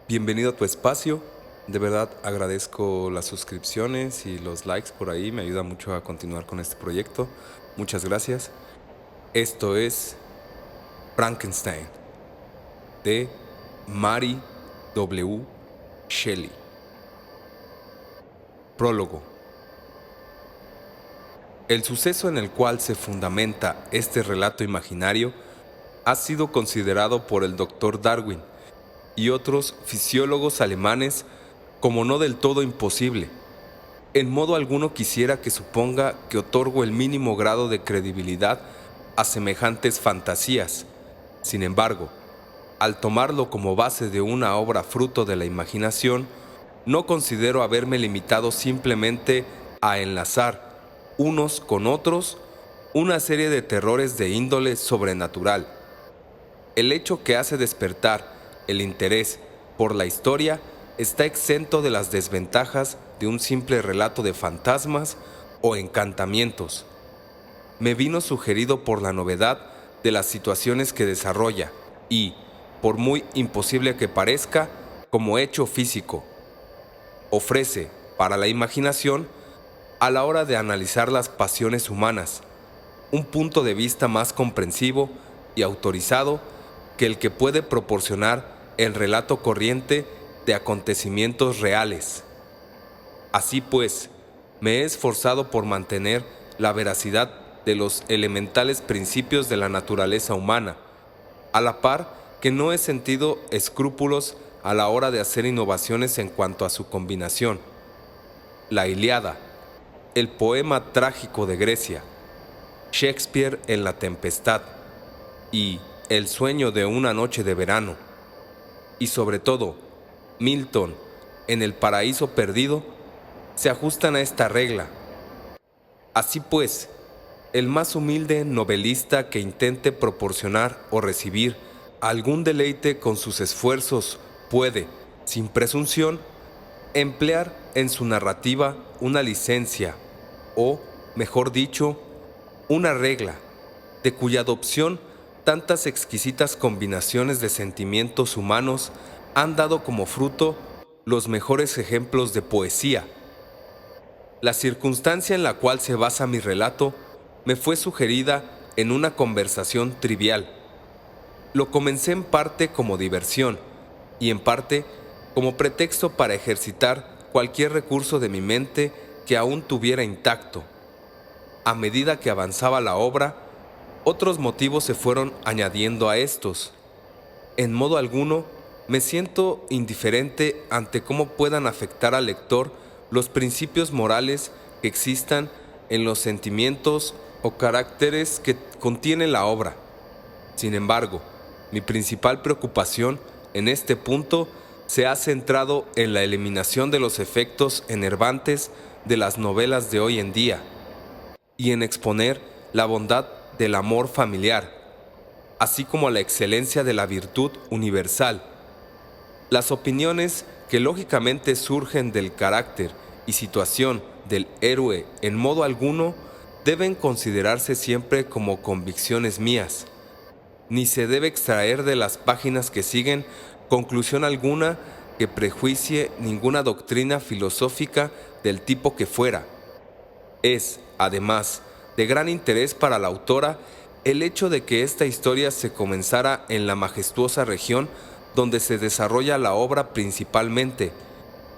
Bienvenido a tu espacio. De verdad agradezco las suscripciones y los likes por ahí. Me ayuda mucho a continuar con este proyecto. Muchas gracias. Esto es Frankenstein de Mary W. Shelley. Prólogo. El suceso en el cual se fundamenta este relato imaginario ha sido considerado por el Dr. Darwin y otros fisiólogos alemanes como no del todo imposible. En modo alguno quisiera que suponga que otorgo el mínimo grado de credibilidad a semejantes fantasías. Sin embargo, al tomarlo como base de una obra fruto de la imaginación, no considero haberme limitado simplemente a enlazar, unos con otros, una serie de terrores de índole sobrenatural. El hecho que hace despertar el interés por la historia está exento de las desventajas de un simple relato de fantasmas o encantamientos. Me vino sugerido por la novedad de las situaciones que desarrolla y, por muy imposible que parezca, como hecho físico, ofrece para la imaginación, a la hora de analizar las pasiones humanas, un punto de vista más comprensivo y autorizado que el que puede proporcionar el relato corriente de acontecimientos reales. Así pues, me he esforzado por mantener la veracidad de los elementales principios de la naturaleza humana, a la par que no he sentido escrúpulos a la hora de hacer innovaciones en cuanto a su combinación. La Ilíada, el poema trágico de Grecia, Shakespeare en La Tempestad y El sueño de una noche de verano, y sobre todo, Milton en El paraíso perdido, se ajustan a esta regla. Así pues, el más humilde novelista que intente proporcionar o recibir algún deleite con sus esfuerzos puede, sin presunción, emplear en su narrativa una licencia o, mejor dicho, una regla, de cuya adopción tantas exquisitas combinaciones de sentimientos humanos han dado como fruto los mejores ejemplos de poesía. La circunstancia en la cual se basa mi relato me fue sugerida en una conversación trivial. Lo comencé en parte como diversión y en parte como pretexto para ejercitar cualquier recurso de mi mente que aún tuviera intacto. A medida que avanzaba la obra, otros motivos se fueron añadiendo a estos. En modo alguno, me siento indiferente ante cómo puedan afectar al lector los principios morales que existan en los sentimientos o caracteres que contiene la obra. Sin embargo, mi principal preocupación en este punto se ha centrado en la eliminación de los efectos enervantes de las novelas de hoy en día y en exponer la bondad del amor familiar, así como la excelencia de la virtud universal. Las opiniones que lógicamente surgen del carácter y situación del héroe en modo alguno deben considerarse siempre como convicciones mías, ni se debe extraer de las páginas que siguen conclusión alguna que prejuicie ninguna doctrina filosófica del tipo que fuera. Es, además, de gran interés para la autora el hecho de que esta historia se comenzara en la majestuosa región donde se desarrolla la obra principalmente,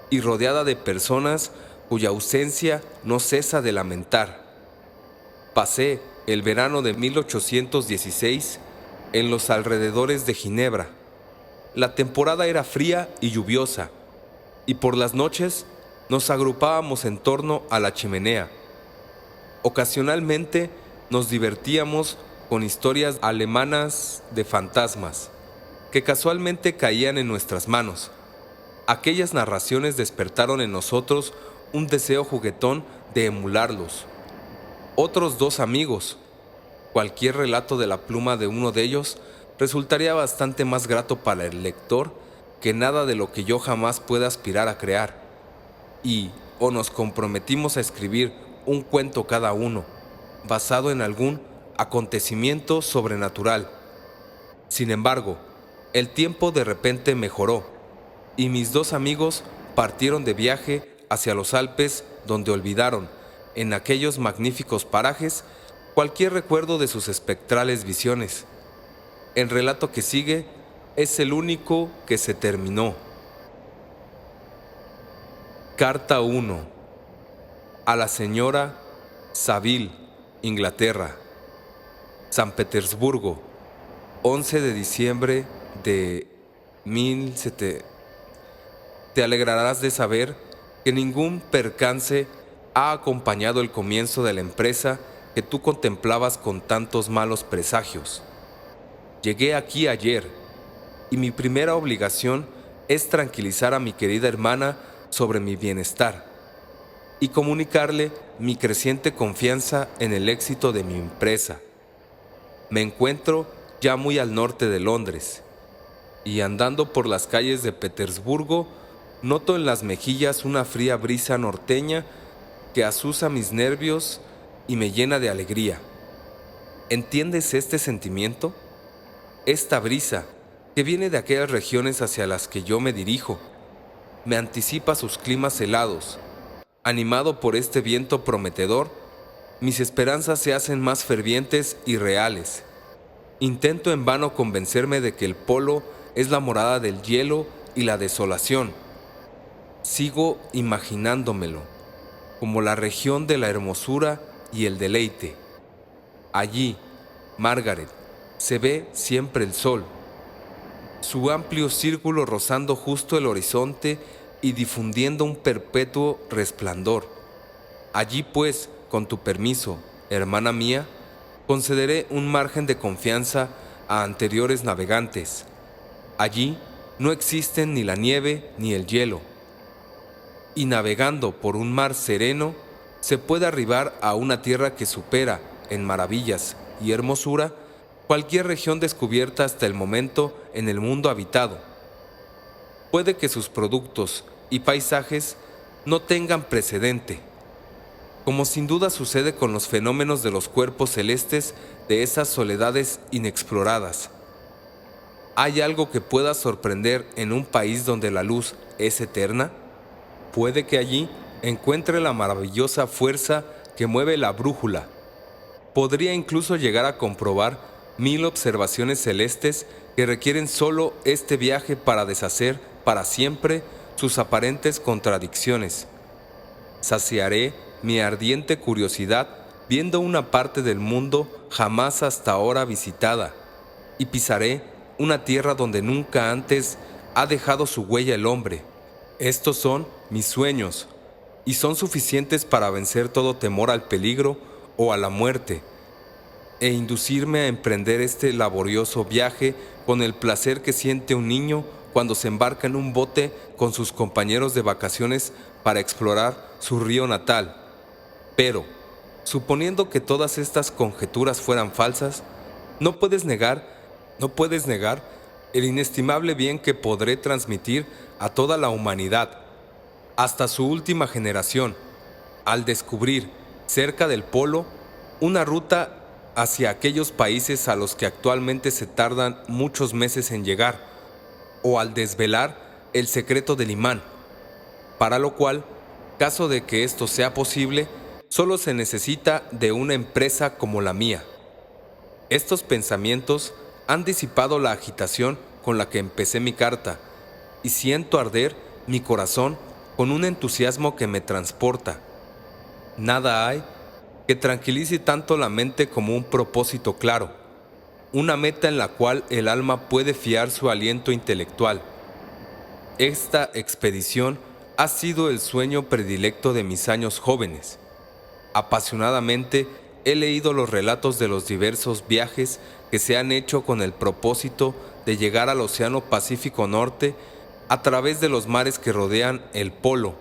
y rodeada de personas cuya ausencia no cesa de lamentar. Pasé el verano de 1816 en los alrededores de Ginebra. La temporada era fría y lluviosa, y por las noches nos agrupábamos en torno a la chimenea. Ocasionalmente nos divertíamos con historias alemanas de fantasmas que casualmente caían en nuestras manos. Aquellas narraciones despertaron en nosotros un deseo juguetón de emularlos. Otros dos amigos. Cualquier relato de la pluma de uno de ellos resultaría bastante más grato para el lector que nada de lo que yo jamás pueda aspirar a crear. Y o nos comprometimos a escribir un cuento cada uno, basado en algún acontecimiento sobrenatural. Sin embargo, el tiempo de repente mejoró, y mis dos amigos partieron de viaje hacia los Alpes, donde olvidaron, en aquellos magníficos parajes, cualquier recuerdo de sus espectrales visiones. El relato que sigue es el único que se terminó. Carta 1. A la señora Saville, Inglaterra. San Petersburgo, 11 de diciembre de 1700. Te alegrarás de saber que ningún percance ha acompañado el comienzo de la empresa que tú contemplabas con tantos malos presagios. Llegué aquí ayer, y mi primera obligación es tranquilizar a mi querida hermana sobre mi bienestar y comunicarle mi creciente confianza en el éxito de mi empresa. Me encuentro ya muy al norte de Londres, y andando por las calles de Petersburgo, noto en las mejillas una fría brisa norteña que azuza mis nervios y me llena de alegría. ¿Entiendes este sentimiento? Esta brisa, que viene de aquellas regiones hacia las que yo me dirijo, me anticipa sus climas helados. Animado por este viento prometedor, mis esperanzas se hacen más fervientes y reales. Intento en vano convencerme de que el polo es la morada del hielo y la desolación. Sigo imaginándomelo como la región de la hermosura y el deleite. Allí, Margaret, se ve siempre el sol, su amplio círculo rozando justo el horizonte y difundiendo un perpetuo resplandor. Allí, pues, con tu permiso, hermana mía, concederé un margen de confianza a anteriores navegantes. Allí no existen ni la nieve ni el hielo, y navegando por un mar sereno, se puede arribar a una tierra que supera, en maravillas y hermosura, cualquier región descubierta hasta el momento en el mundo habitado. Puede que sus productos y paisajes no tengan precedente, como sin duda sucede con los fenómenos de los cuerpos celestes de esas soledades inexploradas. ¿Hay algo que pueda sorprender en un país donde la luz es eterna? Puede que allí encuentre la maravillosa fuerza que mueve la brújula. Podría incluso llegar a comprobar 1000 observaciones celestes que requieren solo este viaje para deshacer para siempre sus aparentes contradicciones. Saciaré mi ardiente curiosidad viendo una parte del mundo jamás hasta ahora visitada, y pisaré una tierra donde nunca antes ha dejado su huella el hombre. Estos son mis sueños, y son suficientes para vencer todo temor al peligro o a la muerte, e inducirme a emprender este laborioso viaje con el placer que siente un niño cuando se embarca en un bote con sus compañeros de vacaciones para explorar su río natal. Pero, suponiendo que todas estas conjeturas fueran falsas, no puedes negar el inestimable bien que podré transmitir a toda la humanidad, hasta su última generación, al descubrir, cerca del polo, una ruta hacia aquellos países a los que actualmente se tardan muchos meses en llegar, o al desvelar el secreto del imán, para lo cual, caso de que esto sea posible, solo se necesita de una empresa como la mía. Estos pensamientos han disipado la agitación con la que empecé mi carta, y siento arder mi corazón con un entusiasmo que me transporta. Nada hay que tranquilice tanto la mente como un propósito claro, una meta en la cual el alma puede fiar su aliento intelectual. Esta expedición ha sido el sueño predilecto de mis años jóvenes. Apasionadamente he leído los relatos de los diversos viajes que se han hecho con el propósito de llegar al Océano Pacífico Norte a través de los mares que rodean el polo.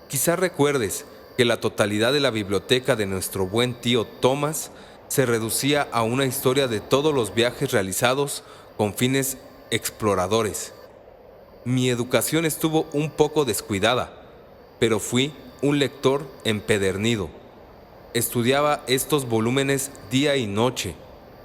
Quizá recuerdes que la totalidad de la biblioteca de nuestro buen tío Thomas se reducía a una historia de todos los viajes realizados con fines exploradores. Mi educación estuvo un poco descuidada, pero fui un lector empedernido. Estudiaba estos volúmenes día y noche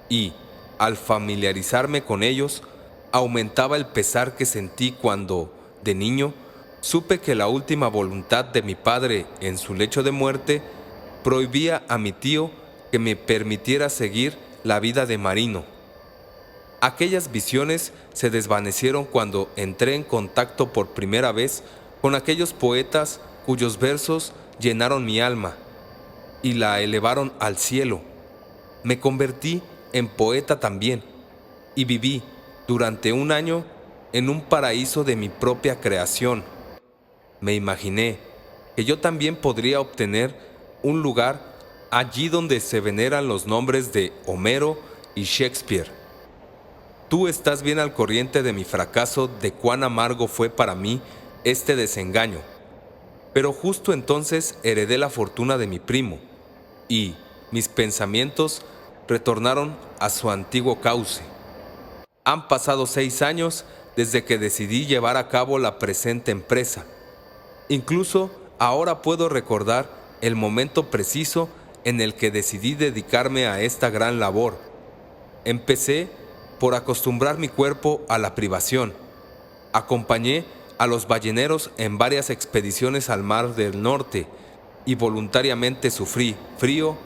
y, al familiarizarme con ellos, aumentaba el pesar que sentí cuando, De niño, supe que la última voluntad de mi padre en su lecho de muerte prohibía a mi tío que me permitiera seguir la vida de marino. Aquellas visiones se desvanecieron cuando entré en contacto por primera vez con aquellos poetas cuyos versos llenaron mi alma y la elevaron al cielo. Me convertí en poeta también y viví durante un año en un paraíso de mi propia creación. Me imaginé que yo también podría obtener un lugar allí donde se veneran los nombres de Homero y Shakespeare. Tú estás bien al corriente de mi fracaso, de cuán amargo fue para mí este desengaño. Pero justo entonces heredé la fortuna de mi primo y mis pensamientos retornaron a su antiguo cauce. Han pasado 6 años desde que decidí llevar a cabo la presente empresa. Incluso ahora puedo recordar el momento preciso en el que decidí dedicarme a esta gran labor. Empecé por acostumbrar mi cuerpo a la privación. Acompañé a los balleneros en varias expediciones al Mar del Norte y voluntariamente sufrí frío,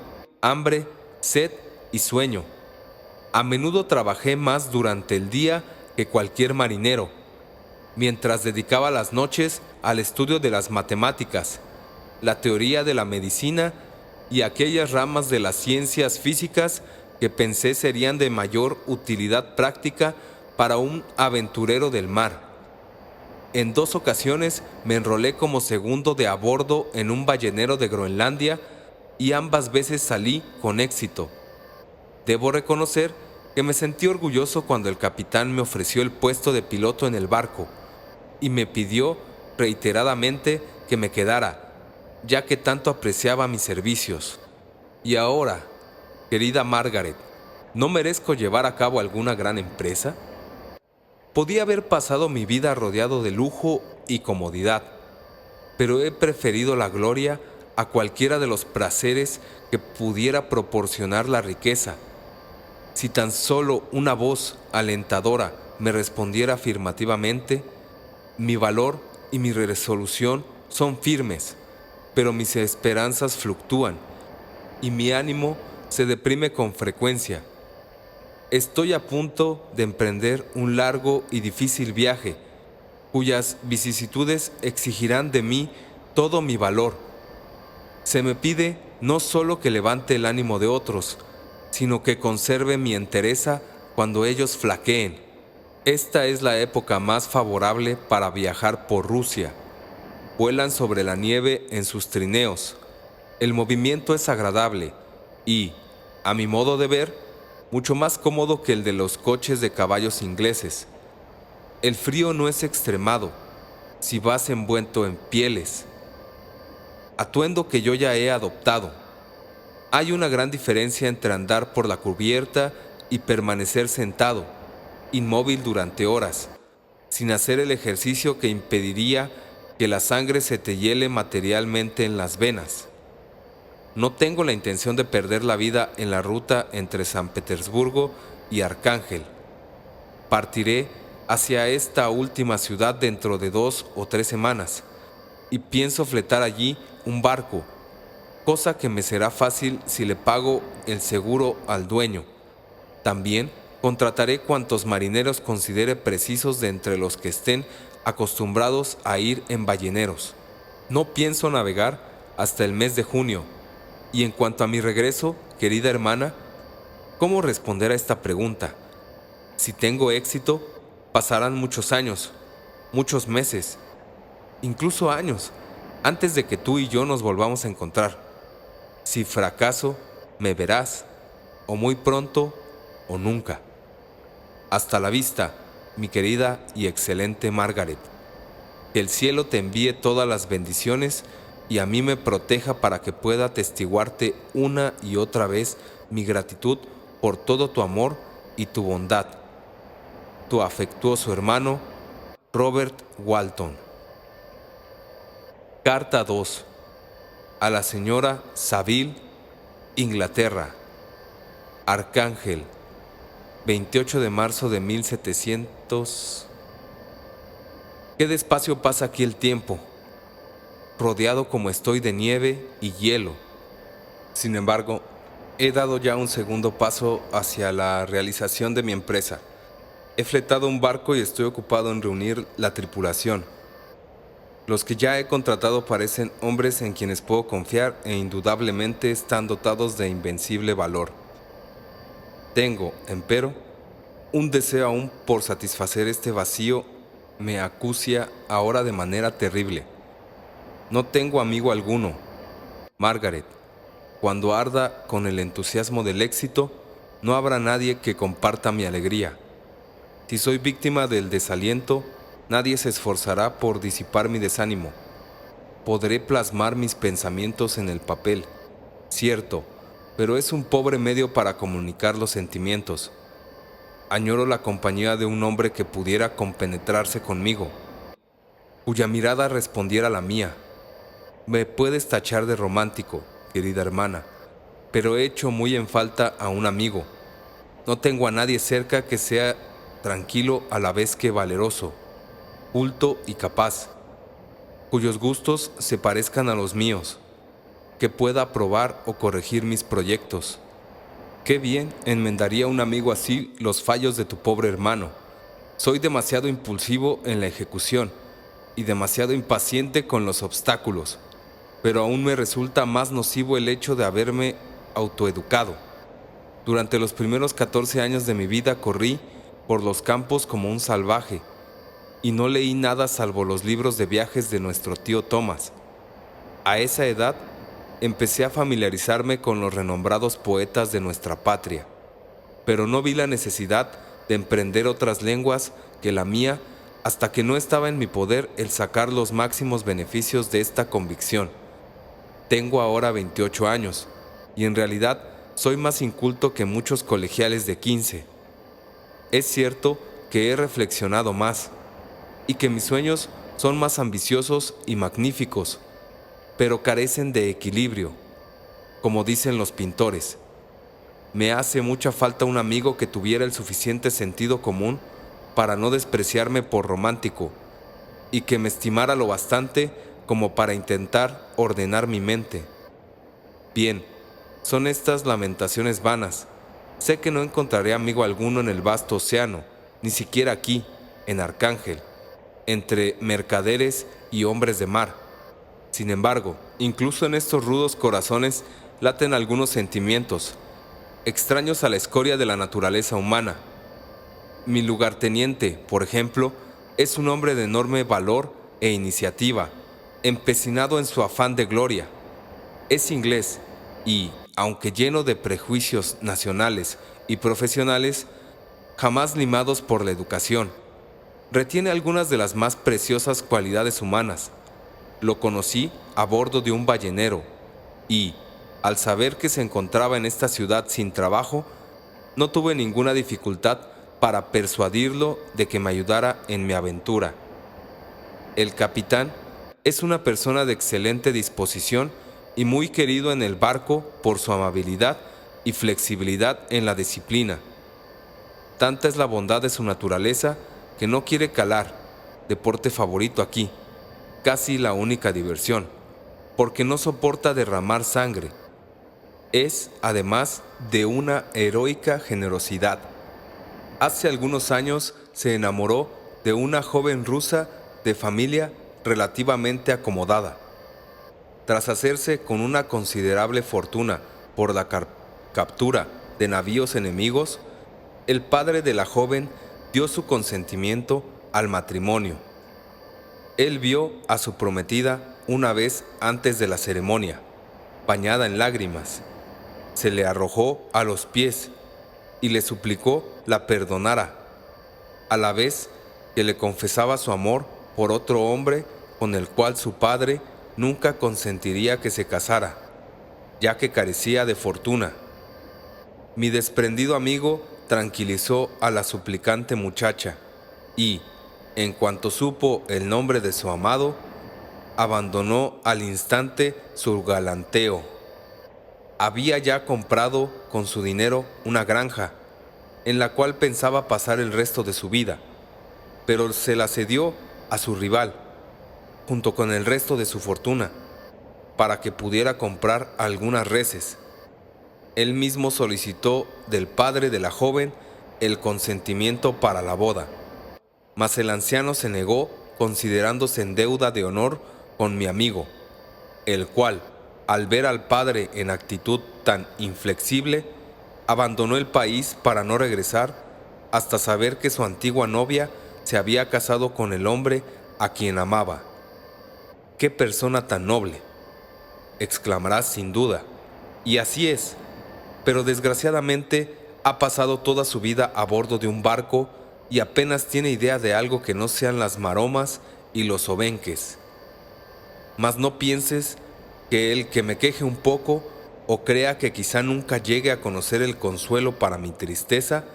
hambre, sed y sueño. A menudo trabajé más durante el día que cualquier marinero, mientras dedicaba las noches al estudio de las matemáticas, la teoría de la medicina y aquellas ramas de las ciencias físicas que pensé serían de mayor utilidad práctica para un aventurero del mar. En 2 ocasiones me enrolé como segundo de a bordo en un ballenero de Groenlandia y ambas veces salí con éxito. Debo reconocer que me sentí orgulloso cuando el capitán me ofreció el puesto de piloto en el barco y me pidió reiteradamente que me quedara, ya que tanto apreciaba mis servicios. Y ahora, querida Margaret, ¿no merezco llevar a cabo alguna gran empresa? Podía haber pasado mi vida rodeado de lujo y comodidad, pero he preferido la gloria a cualquiera de los placeres que pudiera proporcionar la riqueza. Si tan solo una voz alentadora me respondiera afirmativamente, mi valor y mi resolución son firmes, pero mis esperanzas fluctúan y mi ánimo se deprime con frecuencia. Estoy a punto de emprender un largo y difícil viaje, cuyas vicisitudes exigirán de mí todo mi valor. Se me pide no solo que levante el ánimo de otros, sino que conserve mi entereza cuando ellos flaqueen. Esta es la época más favorable para viajar por Rusia. Vuelan sobre la nieve en sus trineos. El movimiento es agradable y, a mi modo de ver, mucho más cómodo que el de los coches de caballos ingleses. El frío no es extremado si vas envuelto en pieles, atuendo que yo ya he adoptado. Hay una gran diferencia entre andar por la cubierta y permanecer sentado, inmóvil durante horas, sin hacer el ejercicio que impediría que la sangre se te hiele materialmente en las venas. No tengo la intención de perder la vida en la ruta entre San Petersburgo y Arcángel. Partiré hacia esta última ciudad dentro de 2 o 3 semanas y pienso fletar allí un barco, cosa que me será fácil si le pago el seguro al dueño. También contrataré cuantos marineros considere precisos de entre los que estén acostumbrados a ir en balleneros. No pienso navegar hasta el mes de junio. Y en cuanto a mi regreso, querida hermana, ¿cómo responder a esta pregunta? Si tengo éxito, pasarán muchos años, muchos meses, incluso años, antes de que tú y yo nos volvamos a encontrar. Si fracaso, me verás, o muy pronto, o nunca. Hasta la vista, mi querida y excelente Margaret. Que el cielo te envíe todas las bendiciones y a mí me proteja para que pueda atestiguarte una y otra vez mi gratitud por todo tu amor y tu bondad. Tu afectuoso hermano, Robert Walton. Carta 2. A la señora Saville, Inglaterra. Arcángel, 28 de marzo de 1700. Qué despacio pasa aquí el tiempo, rodeado como estoy de nieve y hielo. Sin embargo, he dado ya un segundo paso hacia la realización de mi empresa. He fletado un barco y estoy ocupado en reunir la tripulación. Los que ya he contratado parecen hombres en quienes puedo confiar e indudablemente están dotados de invencible valor. Tengo, empero, un deseo aún por satisfacer este vacío me acucia ahora de manera terrible. No tengo amigo alguno. Margaret, cuando arda con el entusiasmo del éxito, no habrá nadie que comparta mi alegría. Si soy víctima del desaliento, nadie se esforzará por disipar mi desánimo. Podré plasmar mis pensamientos en el papel, cierto, pero es un pobre medio para comunicar los sentimientos. Añoro la compañía de un hombre que pudiera compenetrarse conmigo, cuya mirada respondiera a la mía. Me puedes tachar de romántico, querida hermana, pero he hecho muy en falta a un amigo. No tengo a nadie cerca que sea tranquilo a la vez que valeroso, culto y capaz, cuyos gustos se parezcan a los míos, que pueda aprobar o corregir mis proyectos. Qué bien enmendaría un amigo así los fallos de tu pobre hermano. Soy demasiado impulsivo en la ejecución y demasiado impaciente con los obstáculos, pero aún me resulta más nocivo el hecho de haberme autoeducado. Durante los primeros 14 años de mi vida corrí por los campos como un salvaje y no leí nada salvo los libros de viajes de nuestro tío Thomas. A esa edad empecé a familiarizarme con los renombrados poetas de nuestra patria, pero no vi la necesidad de emprender otras lenguas que la mía hasta que no estaba en mi poder el sacar los máximos beneficios de esta convicción. Tengo ahora 28 años y en realidad soy más inculto que muchos colegiales de 15. Es cierto que he reflexionado más y que mis sueños son más ambiciosos y magníficos, pero carecen de equilibrio, como dicen los pintores. Me hace mucha falta un amigo que tuviera el suficiente sentido común para no despreciarme por romántico y que me estimara lo bastante como para intentar ordenar mi mente. Bien, son estas lamentaciones vanas. Sé que no encontraré amigo alguno en el vasto océano, ni siquiera aquí, en Arcángel, entre mercaderes y hombres de mar. Sin embargo, incluso en estos rudos corazones laten algunos sentimientos, extraños a la escoria de la naturaleza humana. Mi lugarteniente, por ejemplo, es un hombre de enorme valor e iniciativa, empecinado en su afán de gloria. Es inglés y, aunque lleno de prejuicios nacionales y profesionales, jamás limados por la educación, retiene algunas de las más preciosas cualidades humanas. Lo conocí a bordo de un ballenero y, al saber que se encontraba en esta ciudad sin trabajo, no tuve ninguna dificultad para persuadirlo de que me ayudara en mi aventura. El capitán es una persona de excelente disposición y muy querido en el barco por su amabilidad y flexibilidad en la disciplina. Tanta es la bondad de su naturaleza que no quiere calar, deporte favorito aquí, casi la única diversión, porque no soporta derramar sangre. Es, además, de una heroica generosidad. Hace algunos años se enamoró de una joven rusa de familia relativamente acomodada. Tras hacerse con una considerable fortuna por la captura de navíos enemigos, el padre de la joven dio su consentimiento al matrimonio. Él vio a su prometida una vez antes de la ceremonia, bañada en lágrimas. Se le arrojó a los pies y le suplicó la perdonara, a la vez que le confesaba su amor por otro hombre con el cual su padre nunca consentiría que se casara, ya que carecía de fortuna. Mi desprendido amigo tranquilizó a la suplicante muchacha y, en cuanto supo el nombre de su amado, abandonó al instante su galanteo. Había ya comprado con su dinero una granja, en la cual pensaba pasar el resto de su vida, pero se la cedió a su rival, junto con el resto de su fortuna, para que pudiera comprar algunas reses. Él mismo solicitó del padre de la joven el consentimiento para la boda, mas el anciano se negó, considerándose en deuda de honor con mi amigo, el cual, al ver al padre en actitud tan inflexible, abandonó el país para no regresar hasta saber que su antigua novia se había casado con el hombre a quien amaba. ¡Qué persona tan noble!, exclamarás sin duda. Y así es, pero desgraciadamente ha pasado toda su vida a bordo de un barco y apenas tiene idea de algo que no sean las maromas y los obenques. Mas no pienses que el que me queje un poco o crea que quizá nunca llegue a conocer el consuelo para mi tristeza,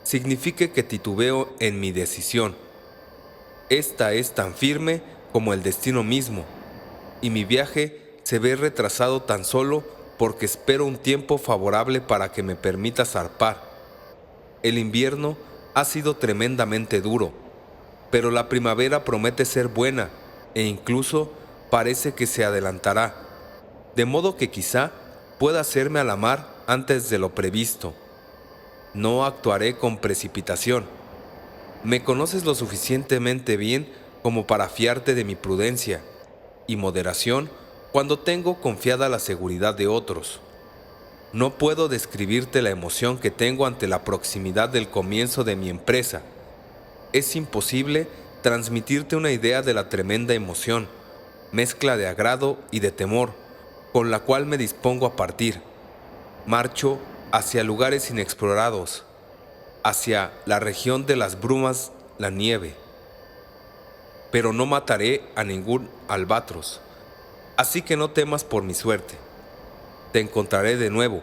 signifique que titubeo en mi decisión. Esta es tan firme como el destino mismo, y mi viaje se ve retrasado tan solo porque espero un tiempo favorable para que me permita zarpar. El invierno ha sido tremendamente duro, pero la primavera promete ser buena e incluso parece que se adelantará, de modo que quizá pueda hacerme a la mar antes de lo previsto. No actuaré con precipitación. Me conoces lo suficientemente bien como para fiarte de mi prudencia y moderación cuando tengo confiada la seguridad de otros. No puedo describirte la emoción que tengo ante la proximidad del comienzo de mi empresa. Es imposible transmitirte una idea de la tremenda emoción, mezcla de agrado y de temor, con la cual me dispongo a partir. Marcho hacia lugares inexplorados, hacia la región de las brumas, la nieve. Pero no mataré a ningún albatros, así que no temas por mi suerte. Te encontraré de nuevo,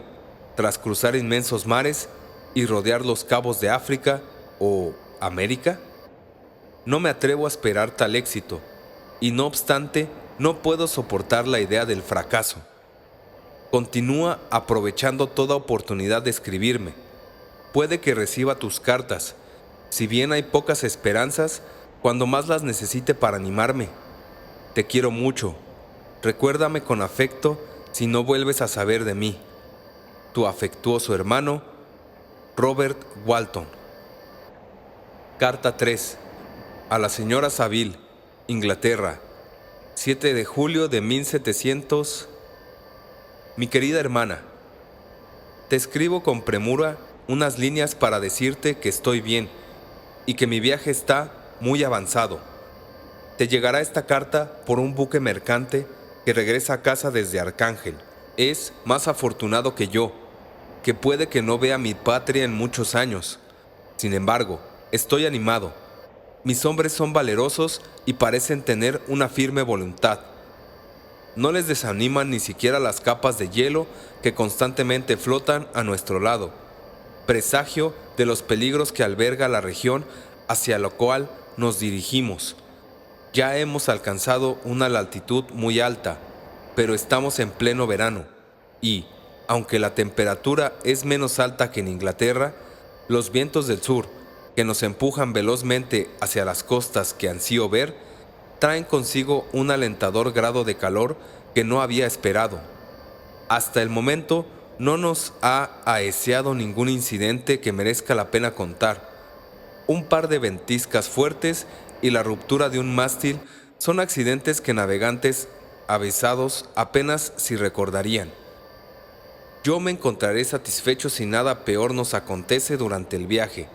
tras cruzar inmensos mares y rodear los cabos de África o América. No me atrevo a esperar tal éxito, y no obstante, no puedo soportar la idea del fracaso. Continúa aprovechando toda oportunidad de escribirme. Puede que reciba tus cartas, si bien hay pocas esperanzas, cuando más las necesite para animarme. Te quiero mucho. Recuérdame con afecto si no vuelves a saber de mí. Tu afectuoso hermano, Robert Walton. Carta 3. A la señora Saville, Inglaterra, 7 de julio de 1700. Mi querida hermana, te escribo con premura unas líneas para decirte que estoy bien y que mi viaje está muy avanzado. Te llegará esta carta por un buque mercante que regresa a casa desde Arcángel. Es más afortunado que yo, que puede que no vea mi patria en muchos años. Sin embargo, estoy animado. Mis hombres son valerosos y parecen tener una firme voluntad. No les desaniman ni siquiera las capas de hielo que constantemente flotan a nuestro lado, presagio de los peligros que alberga la región hacia la cual nos dirigimos. Ya hemos alcanzado una altitud muy alta, pero estamos en pleno verano y, aunque la temperatura es menos alta que en Inglaterra, los vientos del sur, que nos empujan velozmente hacia las costas que ansío ver, traen consigo un alentador grado de calor que no había esperado. Hasta el momento no nos ha aheseado ningún incidente que merezca la pena contar. Un par de ventiscas fuertes y la ruptura de un mástil son accidentes que navegantes avesados apenas si recordarían. Yo me encontraré satisfecho si nada peor nos acontece durante el viaje.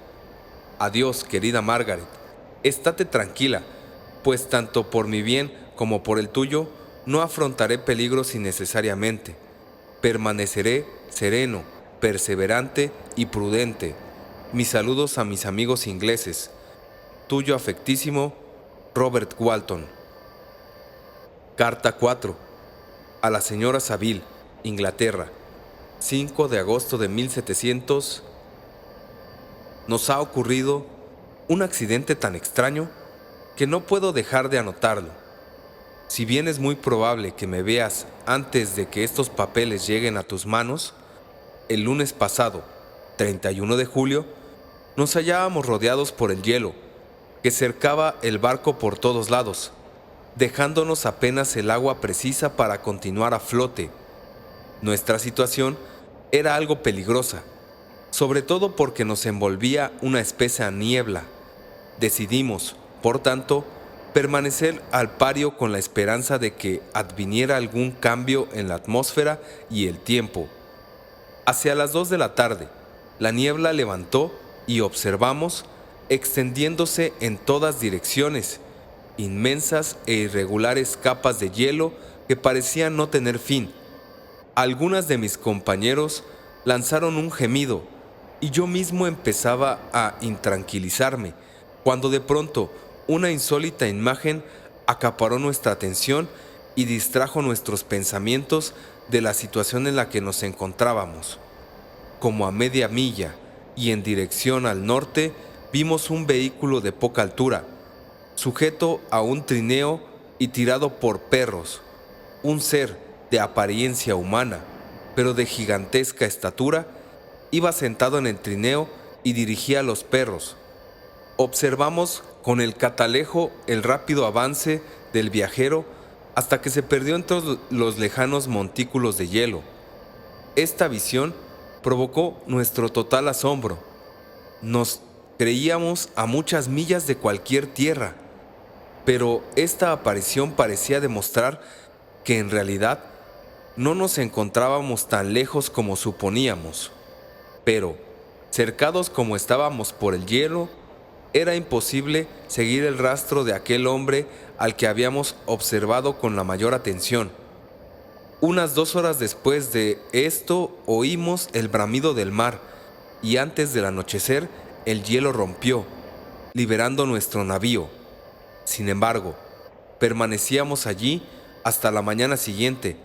Adiós, querida Margaret. Estate tranquila, pues tanto por mi bien como por el tuyo, no afrontaré peligros innecesariamente. Permaneceré sereno, perseverante y prudente. Mis saludos a mis amigos ingleses. Tuyo afectísimo, Robert Walton. Carta 4. A la señora Saville, Inglaterra, 5 de agosto de 1700. Nos ha ocurrido un accidente tan extraño que no puedo dejar de anotarlo. Si bien es muy probable que me veas antes de que estos papeles lleguen a tus manos, el lunes pasado, 31 de julio, nos hallábamos rodeados por el hielo, que cercaba el barco por todos lados, dejándonos apenas el agua precisa para continuar a flote. Nuestra situación era algo peligrosa, sobre todo porque nos envolvía una espesa niebla. Decidimos, por tanto, permanecer al pario con la esperanza de que adviniera algún cambio en la atmósfera y el tiempo. Hacia las 2 de la tarde, la niebla levantó y observamos, extendiéndose en todas direcciones, inmensas e irregulares capas de hielo que parecían no tener fin. Algunas de mis compañeros lanzaron un gemido y yo mismo empezaba a intranquilizarme, cuando de pronto una insólita imagen acaparó nuestra atención y distrajo nuestros pensamientos de la situación en la que nos encontrábamos. Como a media milla y en dirección al norte, vimos un vehículo de poca altura, sujeto a un trineo y tirado por perros. Un ser de apariencia humana, pero de gigantesca estatura, iba sentado en el trineo y dirigía a los perros. Observamos con el catalejo el rápido avance del viajero hasta que se perdió entre los lejanos montículos de hielo. Esta visión provocó nuestro total asombro. Nos creíamos a muchas millas de cualquier tierra, pero esta aparición parecía demostrar que en realidad no nos encontrábamos tan lejos como suponíamos. Pero, cercados como estábamos por el hielo, era imposible seguir el rastro de aquel hombre al que habíamos observado con la mayor atención. Unas 2 horas después de esto oímos el bramido del mar y antes del anochecer el hielo rompió, liberando nuestro navío. Sin embargo, permanecíamos allí hasta la mañana siguiente,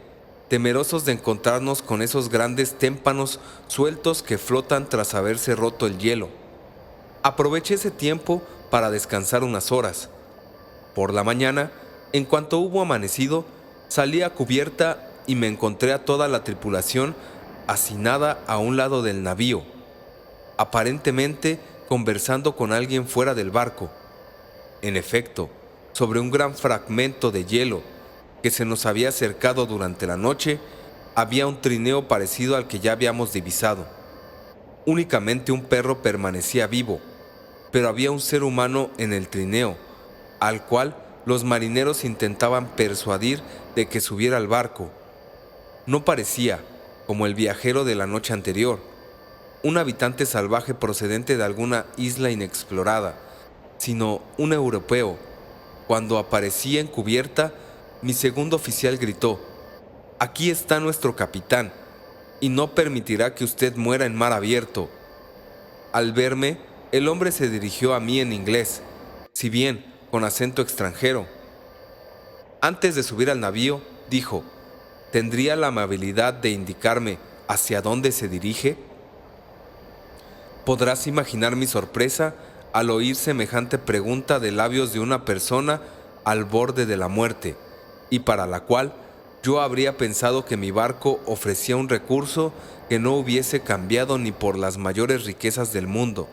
temerosos de encontrarnos con esos grandes témpanos sueltos que flotan tras haberse roto el hielo. Aproveché ese tiempo para descansar unas horas. Por la mañana, en cuanto hubo amanecido, salí a cubierta y me encontré a toda la tripulación hacinada a un lado del navío, aparentemente conversando con alguien fuera del barco. En efecto, sobre un gran fragmento de hielo que se nos había acercado durante la noche, había un trineo parecido al que ya habíamos divisado. Únicamente un perro permanecía vivo, pero había un ser humano en el trineo, al cual los marineros intentaban persuadir de que subiera al barco. No parecía, como el viajero de la noche anterior, un habitante salvaje procedente de alguna isla inexplorada, sino un europeo. Cuando aparecía en cubierta, mi segundo oficial gritó: «Aquí está nuestro capitán, y no permitirá que usted muera en mar abierto». Al verme, el hombre se dirigió a mí en inglés, si bien con acento extranjero. Antes de subir al navío, dijo: «¿Tendría la amabilidad de indicarme hacia dónde se dirige?». Podrás imaginar mi sorpresa al oír semejante pregunta de labios de una persona al borde de la muerte, y para la cual yo habría pensado que mi barco ofrecía un recurso que no hubiese cambiado ni por las mayores riquezas del mundo.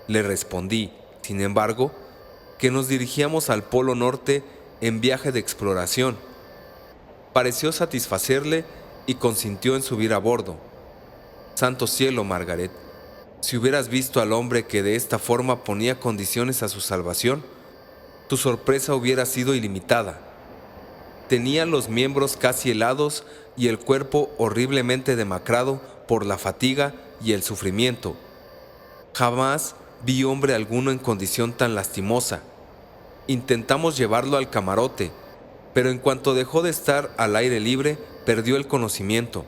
Le respondí, sin embargo, que nos dirigíamos al Polo Norte en viaje de exploración. Pareció satisfacerle y consintió en subir a bordo. Santo cielo, Margaret, si hubieras visto al hombre que de esta forma ponía condiciones a su salvación, tu sorpresa hubiera sido ilimitada. Tenía los miembros casi helados y el cuerpo horriblemente demacrado por la fatiga y el sufrimiento. Jamás vi hombre alguno en condición tan lastimosa. Intentamos llevarlo al camarote, pero en cuanto dejó de estar al aire libre, perdió el conocimiento,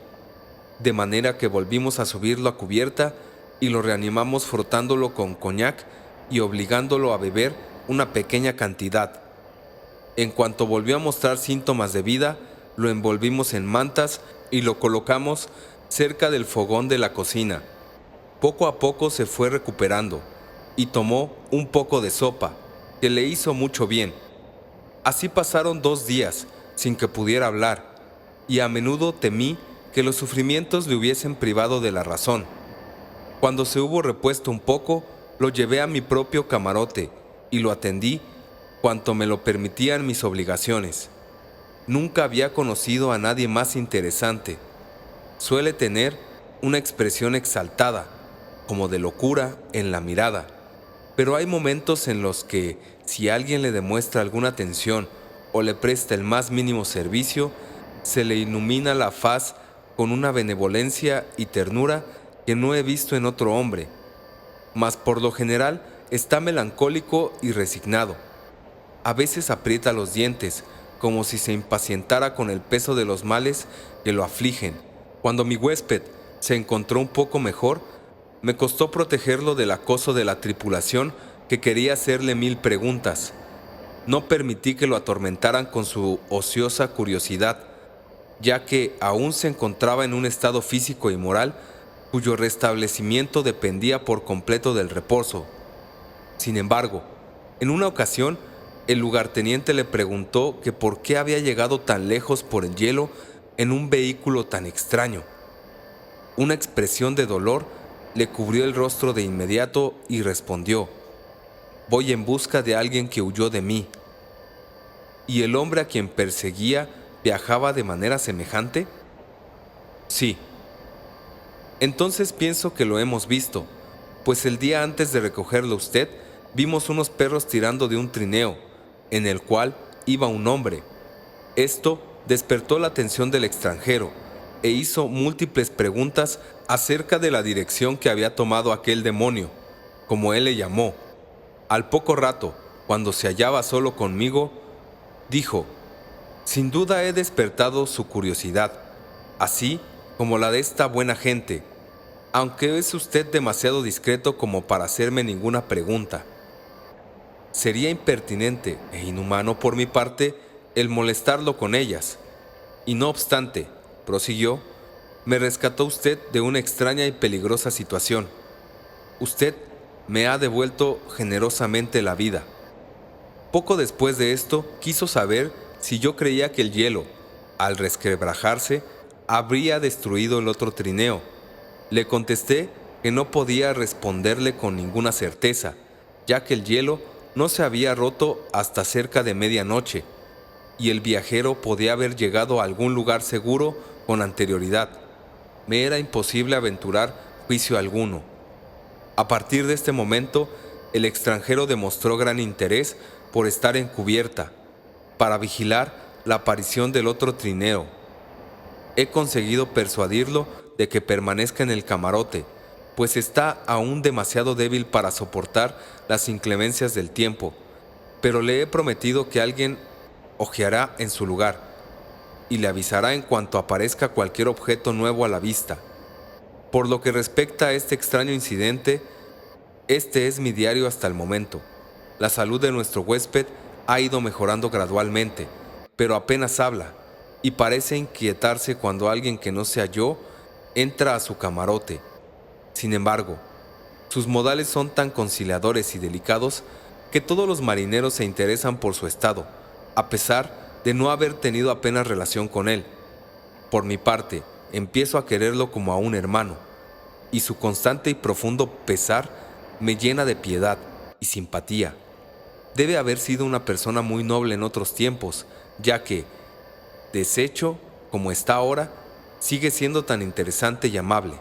de manera que volvimos a subirlo a cubierta y lo reanimamos frotándolo con coñac y obligándolo a beber una pequeña cantidad. En cuanto volvió a mostrar síntomas de vida, lo envolvimos en mantas y lo colocamos cerca del fogón de la cocina. Poco a poco se fue recuperando y tomó un poco de sopa, que le hizo mucho bien. Así pasaron 2 días sin que pudiera hablar, y a menudo temí que los sufrimientos le hubiesen privado de la razón. Cuando se hubo repuesto un poco, lo llevé a mi propio camarote y lo atendí cuanto me lo permitían mis obligaciones. Nunca había conocido a nadie más interesante. Suele tener una expresión exaltada, como de locura en la mirada, pero hay momentos en los que, si alguien le demuestra alguna atención o le presta el más mínimo servicio, se le ilumina la faz con una benevolencia y ternura que no he visto en otro hombre, mas por lo general está melancólico y resignado. A veces aprieta los dientes, como si se impacientara con el peso de los males que lo afligen. Cuando mi huésped se encontró un poco mejor, me costó protegerlo del acoso de la tripulación que quería hacerle 1000 preguntas. No permití que lo atormentaran con su ociosa curiosidad, ya que aún se encontraba en un estado físico y moral cuyo restablecimiento dependía por completo del reposo. Sin embargo, en una ocasión, el lugarteniente le preguntó que por qué había llegado tan lejos por el hielo en un vehículo tan extraño. Una expresión de dolor le cubrió el rostro de inmediato y respondió: «Voy en busca de alguien que huyó de mí». ¿Y el hombre a quien perseguía viajaba de manera semejante? Sí. Entonces pienso que lo hemos visto, pues el día antes de recogerlo usted, vimos unos perros tirando de un trineo, en el cual iba un hombre. Esto despertó la atención del extranjero e hizo múltiples preguntas acerca de la dirección que había tomado aquel demonio, como él le llamó. Al poco rato, cuando se hallaba solo conmigo, dijo: «Sin duda he despertado su curiosidad, así como la de esta buena gente, aunque es usted demasiado discreto como para hacerme ninguna pregunta. Sería impertinente e inhumano por mi parte el molestarlo con ellas. Y no obstante», prosiguió, «me rescató usted de una extraña y peligrosa situación. Usted me ha devuelto generosamente la vida». Poco después de esto, quiso saber si yo creía que el hielo, al resquebrajarse, habría destruido el otro trineo. Le contesté que no podía responderle con ninguna certeza, ya que el hielo no se había roto hasta cerca de medianoche, y el viajero podía haber llegado a algún lugar seguro con anterioridad. Me era imposible aventurar juicio alguno. A partir de este momento, el extranjero demostró gran interés por estar en cubierta, para vigilar la aparición del otro trineo. He conseguido persuadirlo de que permanezca en el camarote, pues está aún demasiado débil para soportar las inclemencias del tiempo, pero le he prometido que alguien ojeará en su lugar y le avisará en cuanto aparezca cualquier objeto nuevo a la vista. Por lo que respecta a este extraño incidente, este es mi diario hasta el momento. La salud de nuestro huésped ha ido mejorando gradualmente, pero apenas habla y parece inquietarse cuando alguien que no sea yo entra a su camarote. Sin embargo, sus modales son tan conciliadores y delicados que todos los marineros se interesan por su estado, a pesar de no haber tenido apenas relación con él. Por mi parte, empiezo a quererlo como a un hermano, y su constante y profundo pesar me llena de piedad y simpatía. Debe haber sido una persona muy noble en otros tiempos, ya que, deshecho como está ahora, sigue siendo tan interesante y amable.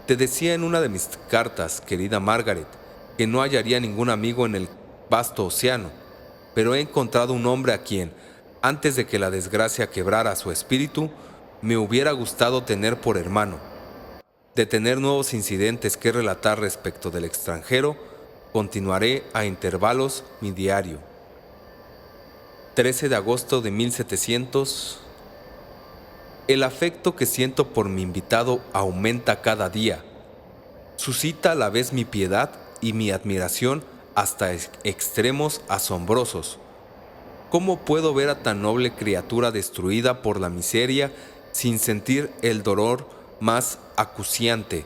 Te decía en una de mis cartas, querida Margaret, que no hallaría ningún amigo en el vasto océano, pero he encontrado un hombre a quien, antes de que la desgracia quebrara su espíritu, me hubiera gustado tener por hermano. De tener nuevos incidentes que relatar respecto del extranjero, continuaré a intervalos mi diario. 13 de agosto de 1700. El afecto que siento por mi invitado aumenta cada día. Suscita a la vez mi piedad y mi admiración hasta extremos asombrosos. ¿Cómo puedo ver a tan noble criatura destruida por la miseria sin sentir el dolor más acuciante?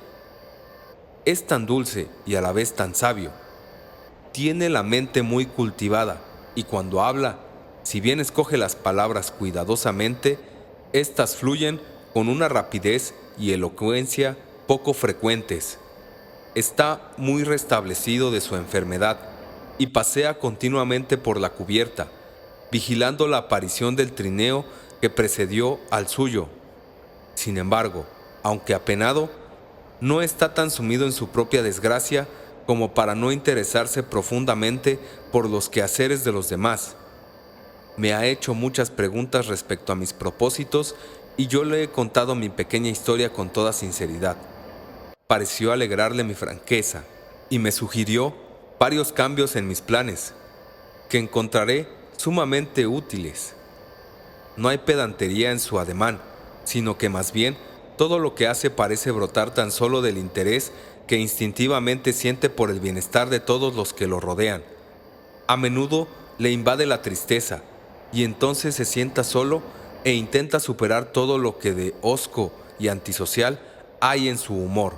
Es tan dulce y a la vez tan sabio. Tiene la mente muy cultivada y cuando habla, si bien escoge las palabras cuidadosamente, éstas fluyen con una rapidez y elocuencia poco frecuentes. Está muy restablecido de su enfermedad y pasea continuamente por la cubierta, vigilando la aparición del trineo que precedió al suyo. Sin embargo, aunque apenado, no está tan sumido en su propia desgracia como para no interesarse profundamente por los quehaceres de los demás. Me ha hecho muchas preguntas respecto a mis propósitos y yo le he contado mi pequeña historia con toda sinceridad. Pareció alegrarle mi franqueza y me sugirió varios cambios en mis planes que encontraré sumamente útiles. No hay pedantería en su ademán, sino que más bien todo lo que hace parece brotar tan solo del interés que instintivamente siente por el bienestar de todos los que lo rodean. A menudo le invade la tristeza y entonces se sienta solo e intenta superar todo lo que de hosco y antisocial hay en su humor.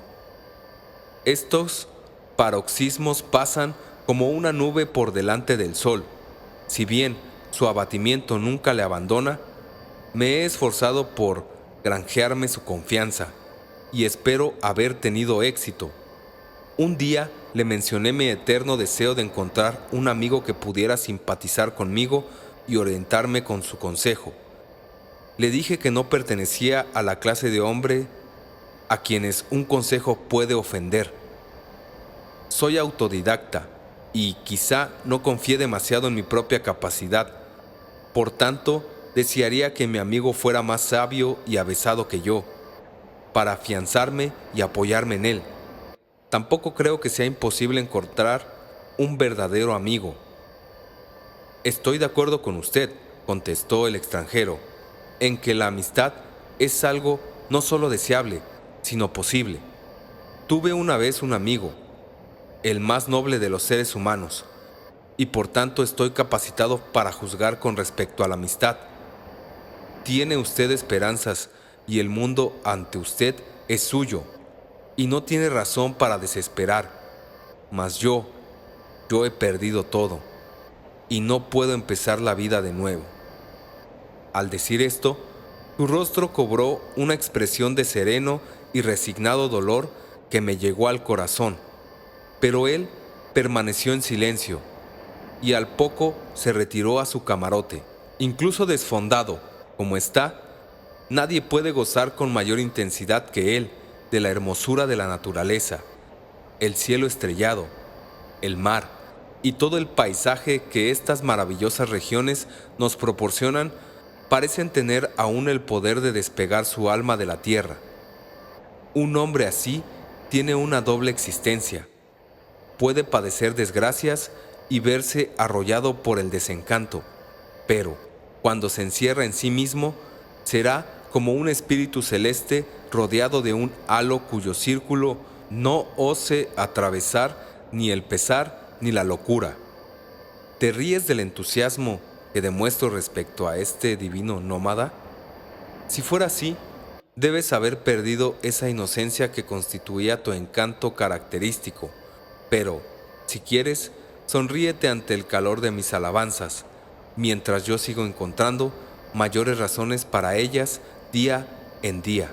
Estos paroxismos pasan como una nube por delante del sol. Si bien su abatimiento nunca le abandona, me he esforzado por granjearme su confianza y espero haber tenido éxito. Un día le mencioné mi eterno deseo de encontrar un amigo que pudiera simpatizar conmigo y orientarme con su consejo. Le dije que no pertenecía a la clase de hombre a quienes un consejo puede ofender. Soy autodidacta y quizá no confíe demasiado en mi propia capacidad. Por tanto, desearía que mi amigo fuera más sabio y avesado que yo, para afianzarme y apoyarme en él. Tampoco creo que sea imposible encontrar un verdadero amigo. Estoy de acuerdo con usted, contestó el extranjero, en que la amistad es algo no solo deseable, sino posible. Tuve una vez un amigo, el más noble de los seres humanos, y por tanto estoy capacitado para juzgar con respecto a la amistad. Tiene usted esperanzas y el mundo ante usted es suyo, y no tiene razón para desesperar. Mas yo he perdido todo, y no puedo empezar la vida de nuevo. Al decir esto, su rostro cobró una expresión de sereno y resignado dolor que me llegó al corazón, pero él permaneció en silencio, y al poco se retiró a su camarote. Incluso desfondado, como está, nadie puede gozar con mayor intensidad que él de la hermosura de la naturaleza, el cielo estrellado, el mar y todo el paisaje que estas maravillosas regiones nos proporcionan parecen tener aún el poder de despegar su alma de la tierra. Un hombre así tiene una doble existencia. Puede padecer desgracias y verse arrollado por el desencanto, pero cuando se encierra en sí mismo, será como un espíritu celeste rodeado de un halo cuyo círculo no ose atravesar ni el pesar ni la locura. ¿Te ríes del entusiasmo que demuestro respecto a este divino nómada? Si fuera así, debes haber perdido esa inocencia que constituía tu encanto característico, pero, si quieres, sonríete ante el calor de mis alabanzas, mientras yo sigo encontrando mayores razones para ellas día en día.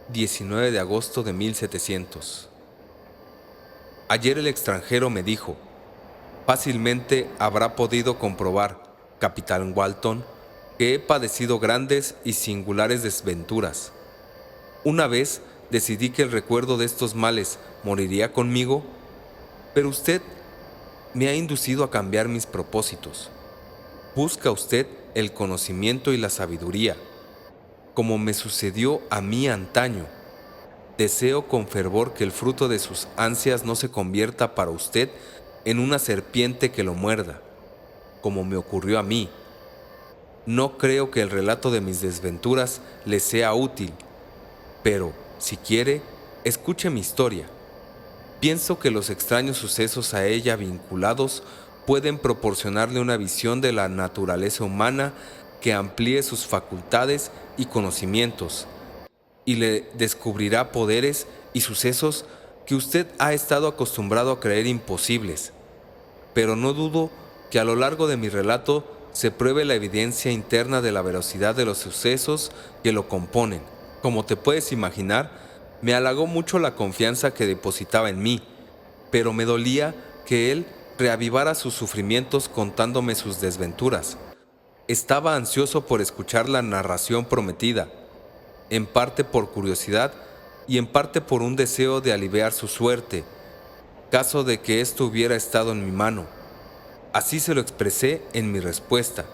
19 de agosto de 1700. Ayer el extranjero me dijo: fácilmente habrá podido comprobar, capitán Walton, que he padecido grandes y singulares desventuras. Una vez decidí que el recuerdo de estos males moriría conmigo, pero usted me ha inducido a cambiar mis propósitos. Busca usted el conocimiento y la sabiduría, como me sucedió a mí antaño. Deseo con fervor que el fruto de sus ansias no se convierta para usted en una serpiente que lo muerda, como me ocurrió a mí. No creo que el relato de mis desventuras le sea útil, pero, si quiere, escuche mi historia. Pienso que los extraños sucesos a ella vinculados pueden proporcionarle una visión de la naturaleza humana que amplíe sus facultades y conocimientos, y le descubrirá poderes y sucesos que usted ha estado acostumbrado a creer imposibles. Pero no dudo que a lo largo de mi relato se pruebe la evidencia interna de la veracidad de los sucesos que lo componen. Como te puedes imaginar, me halagó mucho la confianza que depositaba en mí, pero me dolía que él reavivara sus sufrimientos contándome sus desventuras. Estaba ansioso por escuchar la narración prometida, en parte por curiosidad y en parte por un deseo de aliviar su suerte, caso de que esto hubiera estado en mi mano. Así se lo expresé en mi respuesta.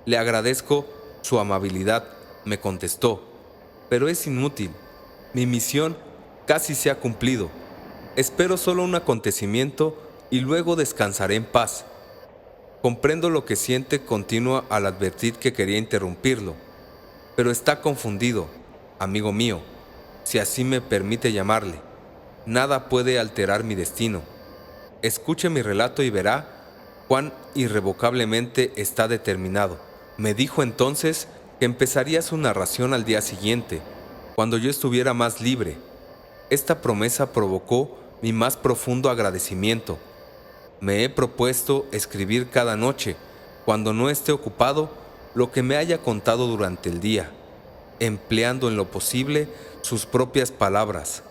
«Le agradezco su amabilidad», me contestó, «pero es inútil. Mi misión casi se ha cumplido. Espero solo un acontecimiento y luego descansaré en paz». Comprendo lo que siente, continua al advertir que quería interrumpirlo, pero está confundido, amigo mío, si así me permite llamarle. Nada puede alterar mi destino. Escuche mi relato y verá cuán irrevocablemente está determinado. Me dijo entonces que empezaría su narración al día siguiente, cuando yo estuviera más libre. Esta promesa provocó mi más profundo agradecimiento. Me he propuesto escribir cada noche, cuando no esté ocupado, lo que me haya contado durante el día, empleando en lo posible sus propias palabras.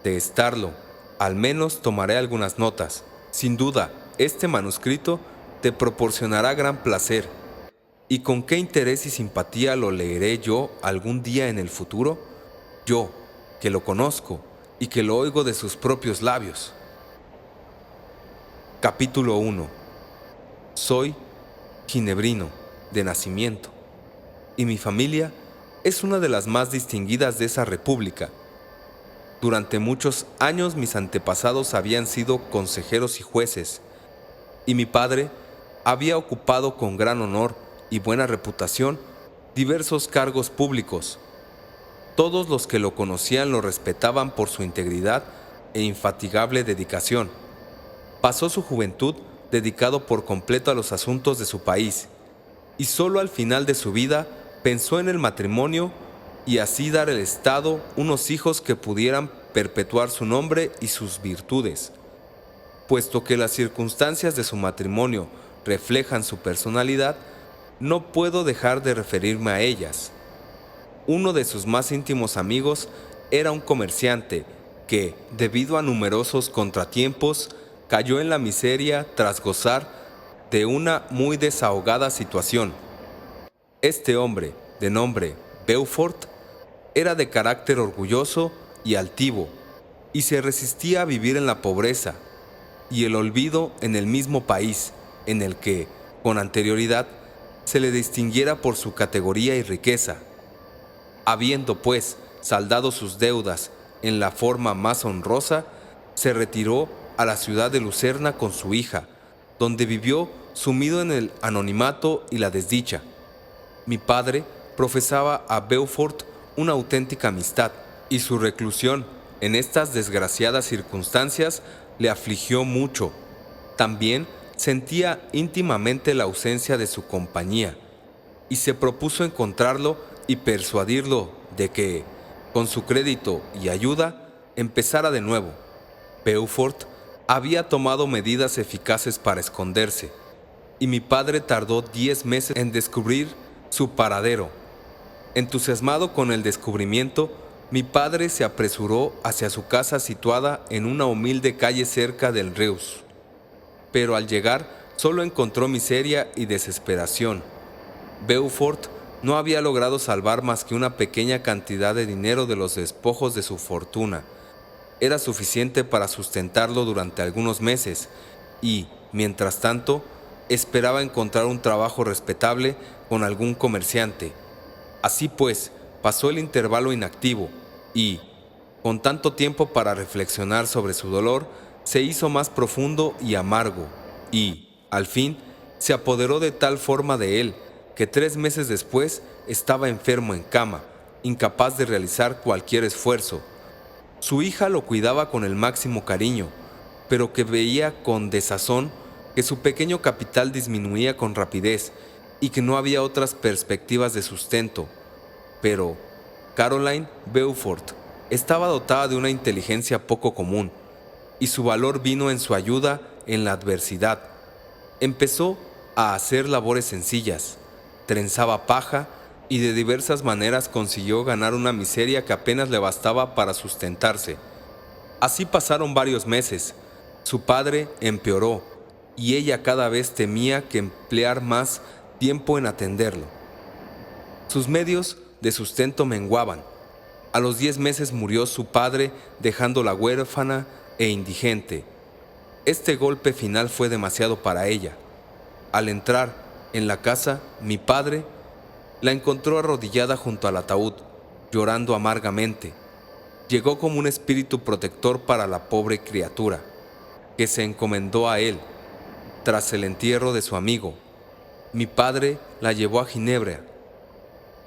De estarlo, al menos tomaré algunas notas. Sin duda, este manuscrito te proporcionará gran placer. ¿Y con qué interés y simpatía lo leeré yo algún día en el futuro? Yo, que lo conozco y que lo oigo de sus propios labios. Capítulo 1. Soy ginebrino de nacimiento, y mi familia es una de las más distinguidas de esa república. Durante muchos años mis antepasados habían sido consejeros y jueces, y mi padre había ocupado con gran honor y buena reputación diversos cargos públicos. Todos los que lo conocían lo respetaban por su integridad e infatigable dedicación. Pasó su juventud dedicado por completo a los asuntos de su país, y solo al final de su vida pensó en el matrimonio y así dar al Estado unos hijos que pudieran perpetuar su nombre y sus virtudes. Puesto que las circunstancias de su matrimonio reflejan su personalidad, no puedo dejar de referirme a ellas. Uno de sus más íntimos amigos era un comerciante que, debido a numerosos contratiempos, cayó en la miseria tras gozar de una muy desahogada situación. Este hombre, de nombre Beaufort, era de carácter orgulloso y altivo, y se resistía a vivir en la pobreza y el olvido en el mismo país en el que, con anterioridad, se le distinguiera por su categoría y riqueza. Habiendo, pues, saldado sus deudas en la forma más honrosa, se retiró a la ciudad de Lucerna con su hija, donde vivió sumido en el anonimato y la desdicha. Mi padre profesaba a Beaufort una auténtica amistad, y su reclusión en estas desgraciadas circunstancias le afligió mucho. También sentía íntimamente la ausencia de su compañía, y se propuso encontrarlo y persuadirlo de que, con su crédito y ayuda, empezara de nuevo. Beaufort había tomado medidas eficaces para esconderse, y mi padre tardó 10 meses en descubrir su paradero. Entusiasmado con el descubrimiento, mi padre se apresuró hacia su casa situada en una humilde calle cerca del Reus. Pero al llegar, solo encontró miseria y desesperación. Beaufort no había logrado salvar más que una pequeña cantidad de dinero de los despojos de su fortuna. Era suficiente para sustentarlo durante algunos meses y, mientras tanto, esperaba encontrar un trabajo respetable con algún comerciante. Así pues, pasó el intervalo inactivo y, con tanto tiempo para reflexionar sobre su dolor, se hizo más profundo y amargo y, al fin, se apoderó de tal forma de él que 3 meses después estaba enfermo en cama, incapaz de realizar cualquier esfuerzo. Su hija lo cuidaba con el máximo cariño, pero que veía con desazón que su pequeño capital disminuía con rapidez y que no había otras perspectivas de sustento. Pero Caroline Beaufort estaba dotada de una inteligencia poco común, y su valor vino en su ayuda en la adversidad. Empezó a hacer labores sencillas, trenzaba paja y de diversas maneras consiguió ganar una miseria que apenas le bastaba para sustentarse. Así pasaron varios meses, Su padre empeoró y ella cada vez temía que emplear más tiempo en atenderlo. Sus medios de sustento menguaban. A los 10 meses murió su padre, dejándola huérfana e indigente. Este golpe final fue demasiado para ella. Al entrar en la casa, mi padre la encontró arrodillada junto al ataúd, llorando amargamente. Llegó como un espíritu protector para la pobre criatura, que se encomendó a él. Tras el entierro de su amigo, mi padre la llevó a Ginebra,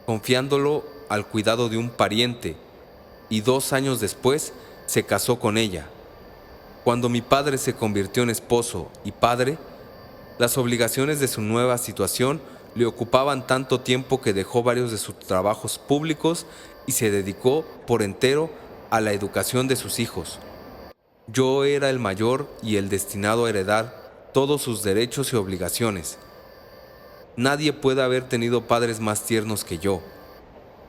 confiándolo al cuidado de un pariente, y 2 años después se casó con ella. Cuando mi padre se convirtió en esposo y padre, las obligaciones de su nueva situación le ocupaban tanto tiempo que dejó varios de sus trabajos públicos y se dedicó por entero a la educación de sus hijos. Yo era el mayor y el destinado a heredar todos sus derechos y obligaciones. Nadie puede haber tenido padres más tiernos que yo.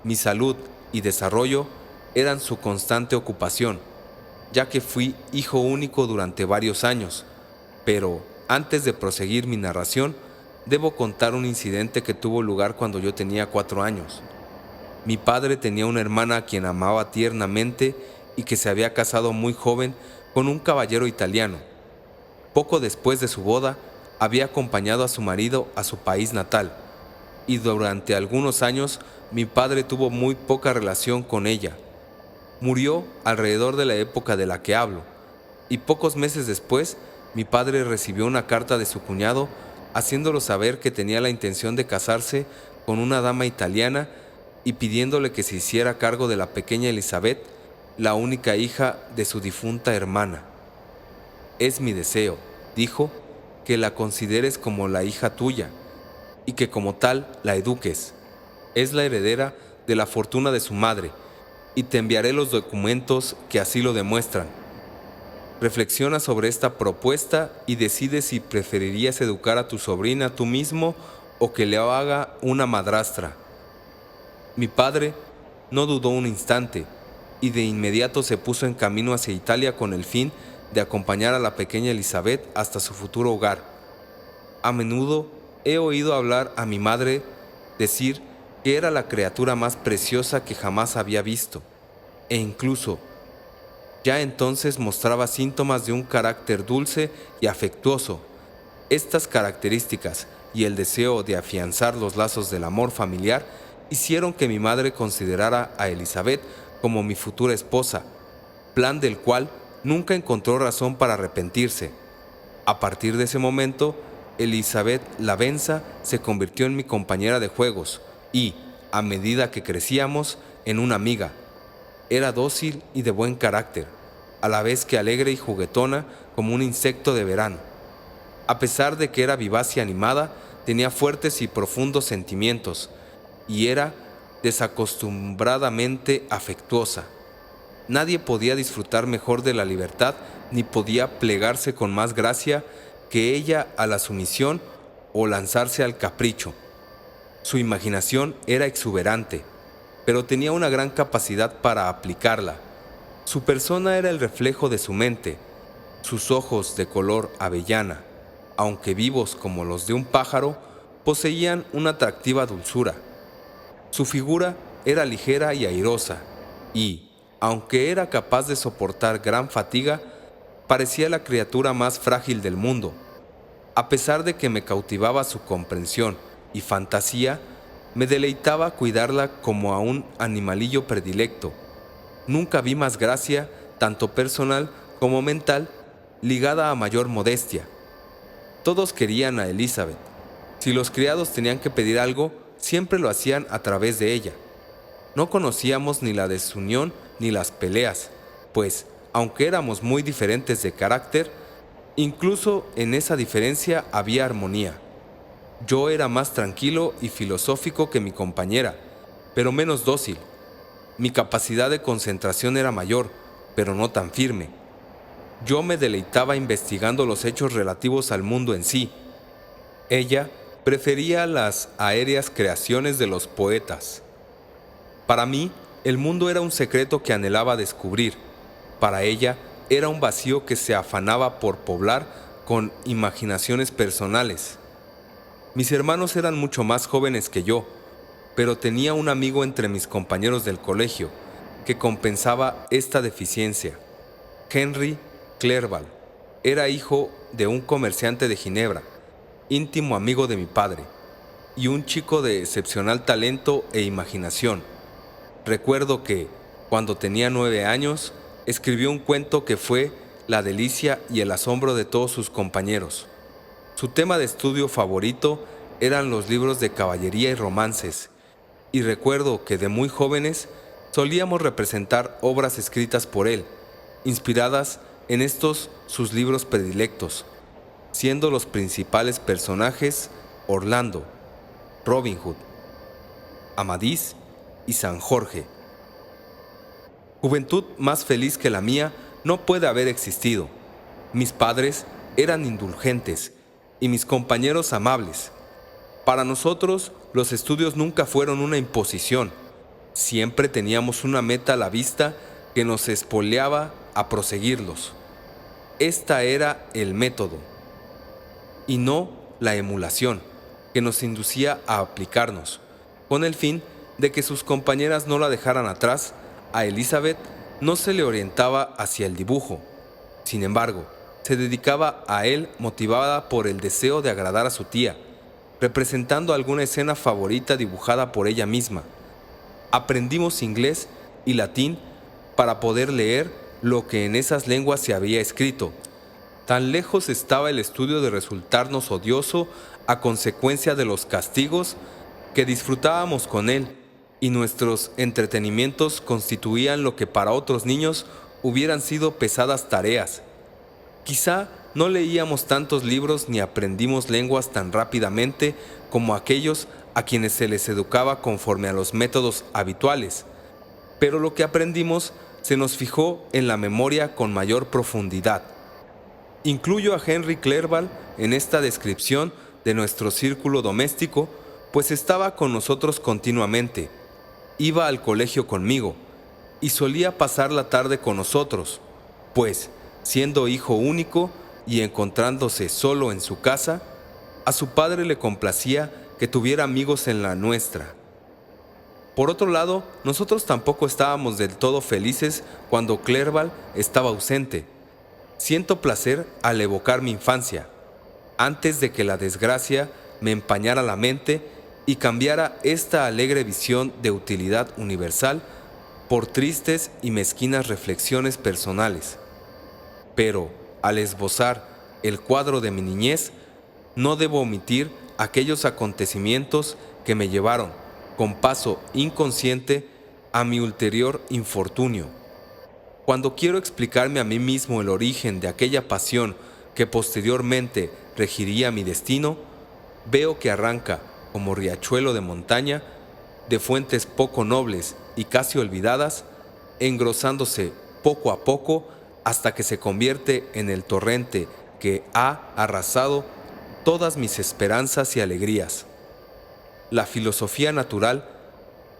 Mi salud y desarrollo eran su constante ocupación, ya que fui hijo único durante varios años. Pero, antes de proseguir mi narración, debo contar un incidente que tuvo lugar cuando yo tenía 4 años. Mi padre tenía una hermana a quien amaba tiernamente y que se había casado muy joven con un caballero italiano. Poco después de su boda, había acompañado a su marido a su país natal, y durante algunos años mi padre tuvo muy poca relación con ella. Murió alrededor de la época de la que hablo, y pocos meses después mi padre recibió una carta de su cuñado haciéndolo saber que tenía la intención de casarse con una dama italiana y pidiéndole que se hiciera cargo de la pequeña Elizabeth, la única hija de su difunta hermana. Es mi deseo, dijo, que la consideres como la hija tuya y que como tal la eduques. Es la heredera de la fortuna de su madre y te enviaré los documentos que así lo demuestran. Reflexiona sobre esta propuesta y decide si preferirías educar a tu sobrina tú mismo o que le haga una madrastra. Mi padre no dudó un instante y de inmediato se puso en camino hacia Italia con el fin de acompañar a la pequeña Elizabeth hasta su futuro hogar. A menudo he oído hablar a mi madre decir que era la criatura más preciosa que jamás había visto, e incluso ya entonces mostraba síntomas de un carácter dulce y afectuoso. Estas características y el deseo de afianzar los lazos del amor familiar hicieron que mi madre considerara a Elizabeth como mi futura esposa, plan del cual nunca encontró razón para arrepentirse. A partir de ese momento, Elizabeth Lavenza se convirtió en mi compañera de juegos y, a medida que crecíamos, en una amiga. Era dócil y de buen carácter, a la vez que alegre y juguetona como un insecto de verano. A pesar de que era vivaz y animada, tenía fuertes y profundos sentimientos y era desacostumbradamente afectuosa. Nadie podía disfrutar mejor de la libertad ni podía plegarse con más gracia que ella a la sumisión o lanzarse al capricho. Su imaginación era exuberante, pero tenía una gran capacidad para aplicarla. Su persona era el reflejo de su mente. Sus ojos de color avellana, aunque vivos como los de un pájaro, poseían una atractiva dulzura. Su figura era ligera y airosa, y, aunque era capaz de soportar gran fatiga, parecía la criatura más frágil del mundo. A pesar de que me cautivaba su comprensión y fantasía, me deleitaba cuidarla como a un animalillo predilecto. Nunca vi más gracia, tanto personal como mental, ligada a mayor modestia. Todos querían a Elizabeth. Si los criados tenían que pedir algo, siempre lo hacían a través de ella. No conocíamos ni la desunión ni las peleas, pues, aunque éramos muy diferentes de carácter, incluso en esa diferencia había armonía. Yo era más tranquilo y filosófico que mi compañera, pero menos dócil. Mi capacidad de concentración era mayor, pero no tan firme. Yo me deleitaba investigando los hechos relativos al mundo en sí. Ella prefería las aéreas creaciones de los poetas. Para mí, el mundo era un secreto que anhelaba descubrir. Para ella, era un vacío que se afanaba por poblar con imaginaciones personales. Mis hermanos eran mucho más jóvenes que yo, pero tenía un amigo entre mis compañeros del colegio que compensaba esta deficiencia. Henry Clerval era hijo de un comerciante de Ginebra, íntimo amigo de mi padre, y un chico de excepcional talento e imaginación. Recuerdo que, cuando tenía 9 años, escribió un cuento que fue la delicia y el asombro de todos sus compañeros. Su tema de estudio favorito eran los libros de caballería y romances, y recuerdo que de muy jóvenes solíamos representar obras escritas por él, inspiradas en estos sus libros predilectos, siendo los principales personajes Orlando, Robin Hood, Amadís y San Jorge. Juventud más feliz que la mía no puede haber existido. Mis padres eran indulgentes y mis compañeros amables. Para nosotros, los estudios nunca fueron una imposición. Siempre teníamos una meta a la vista que nos espoleaba a proseguirlos. Esta era el método, y no la emulación, que nos inducía a aplicarnos, con el fin de que sus compañeras no la dejaran atrás. A Elizabeth no se le orientaba hacia el dibujo. Sin embargo, se dedicaba a él motivada por el deseo de agradar a su tía, representando alguna escena favorita dibujada por ella misma. Aprendimos inglés y latín para poder leer lo que en esas lenguas se había escrito. Tan lejos estaba el estudio de resultarnos odioso a consecuencia de los castigos, que disfrutábamos con él, y nuestros entretenimientos constituían lo que para otros niños hubieran sido pesadas tareas. Quizá no leíamos tantos libros ni aprendimos lenguas tan rápidamente como aquellos a quienes se les educaba conforme a los métodos habituales, pero lo que aprendimos se nos fijó en la memoria con mayor profundidad. Incluyo a Henry Clerval en esta descripción de nuestro círculo doméstico, pues estaba con nosotros continuamente, iba al colegio conmigo y solía pasar la tarde con nosotros, pues, siendo hijo único y encontrándose solo en su casa, a su padre le complacía que tuviera amigos en la nuestra. Por otro lado, nosotros tampoco estábamos del todo felices cuando Clerval estaba ausente. Siento placer al evocar mi infancia, antes de que la desgracia me empañara la mente y cambiara esta alegre visión de utilidad universal por tristes y mezquinas reflexiones personales. Pero, al esbozar el cuadro de mi niñez, no debo omitir aquellos acontecimientos que me llevaron, con paso inconsciente, a mi ulterior infortunio. Cuando quiero explicarme a mí mismo el origen de aquella pasión que posteriormente regiría mi destino, veo que arranca, como riachuelo de montaña, de fuentes poco nobles y casi olvidadas, engrosándose poco a poco hasta que se convierte en el torrente que ha arrasado todas mis esperanzas y alegrías. La filosofía natural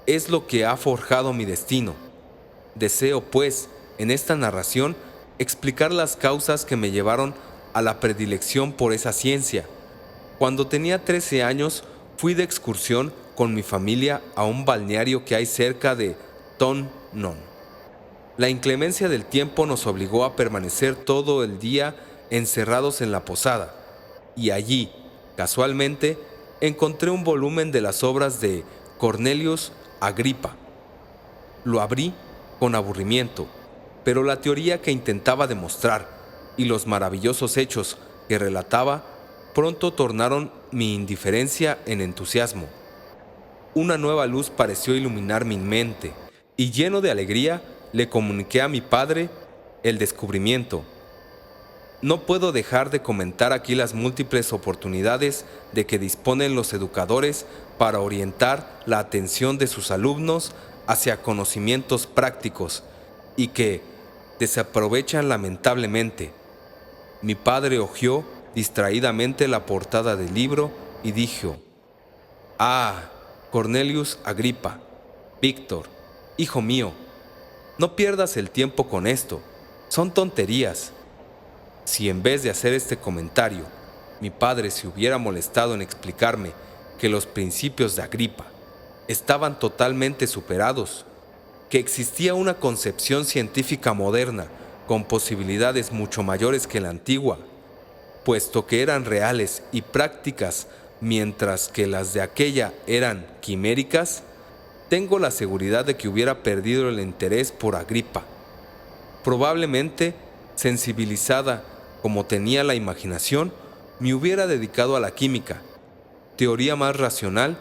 es lo que ha forjado mi destino. Deseo, pues, en esta narración, explicar las causas que me llevaron a la predilección por esa ciencia. Cuando tenía 13 años, fui de excursión con mi familia a un balneario que hay cerca de Tonon. La inclemencia del tiempo nos obligó a permanecer todo el día encerrados en la posada, y allí, casualmente, encontré un volumen de las obras de Cornelius Agripa. Lo abrí con aburrimiento, pero la teoría que intentaba demostrar y los maravillosos hechos que relataba pronto tornaron mi indiferencia en entusiasmo. Una nueva luz pareció iluminar mi mente, y lleno de alegría le comuniqué a mi padre el descubrimiento. No puedo dejar de comentar aquí las múltiples oportunidades de que disponen los educadores para orientar la atención de sus alumnos hacia conocimientos prácticos y que desaprovechan lamentablemente. Mi padre hojeó distraídamente la portada del libro y dijo: «Ah, Cornelius Agripa, Víctor, hijo mío, no pierdas el tiempo con esto. Son tonterías. Si en vez de hacer este comentario, mi padre se hubiera molestado en explicarme que los principios de Agripa estaban totalmente superados, que existía una concepción científica moderna con posibilidades mucho mayores que la antigua, puesto que eran reales y prácticas mientras que las de aquella eran quiméricas, tengo la seguridad de que hubiera perdido el interés por Agripa. Probablemente, sensibilizada como tenía la imaginación, me hubiera dedicado a la química, teoría más racional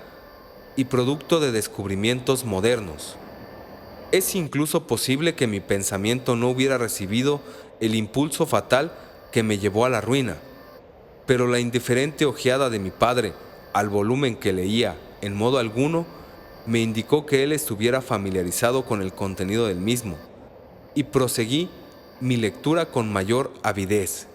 y producto de descubrimientos modernos. Es incluso posible que mi pensamiento no hubiera recibido el impulso fatal que me llevó a la ruina, pero la indiferente ojeada de mi padre al volumen que leía en modo alguno me indicó que él estuviera familiarizado con el contenido del mismo, y proseguí mi lectura con mayor avidez.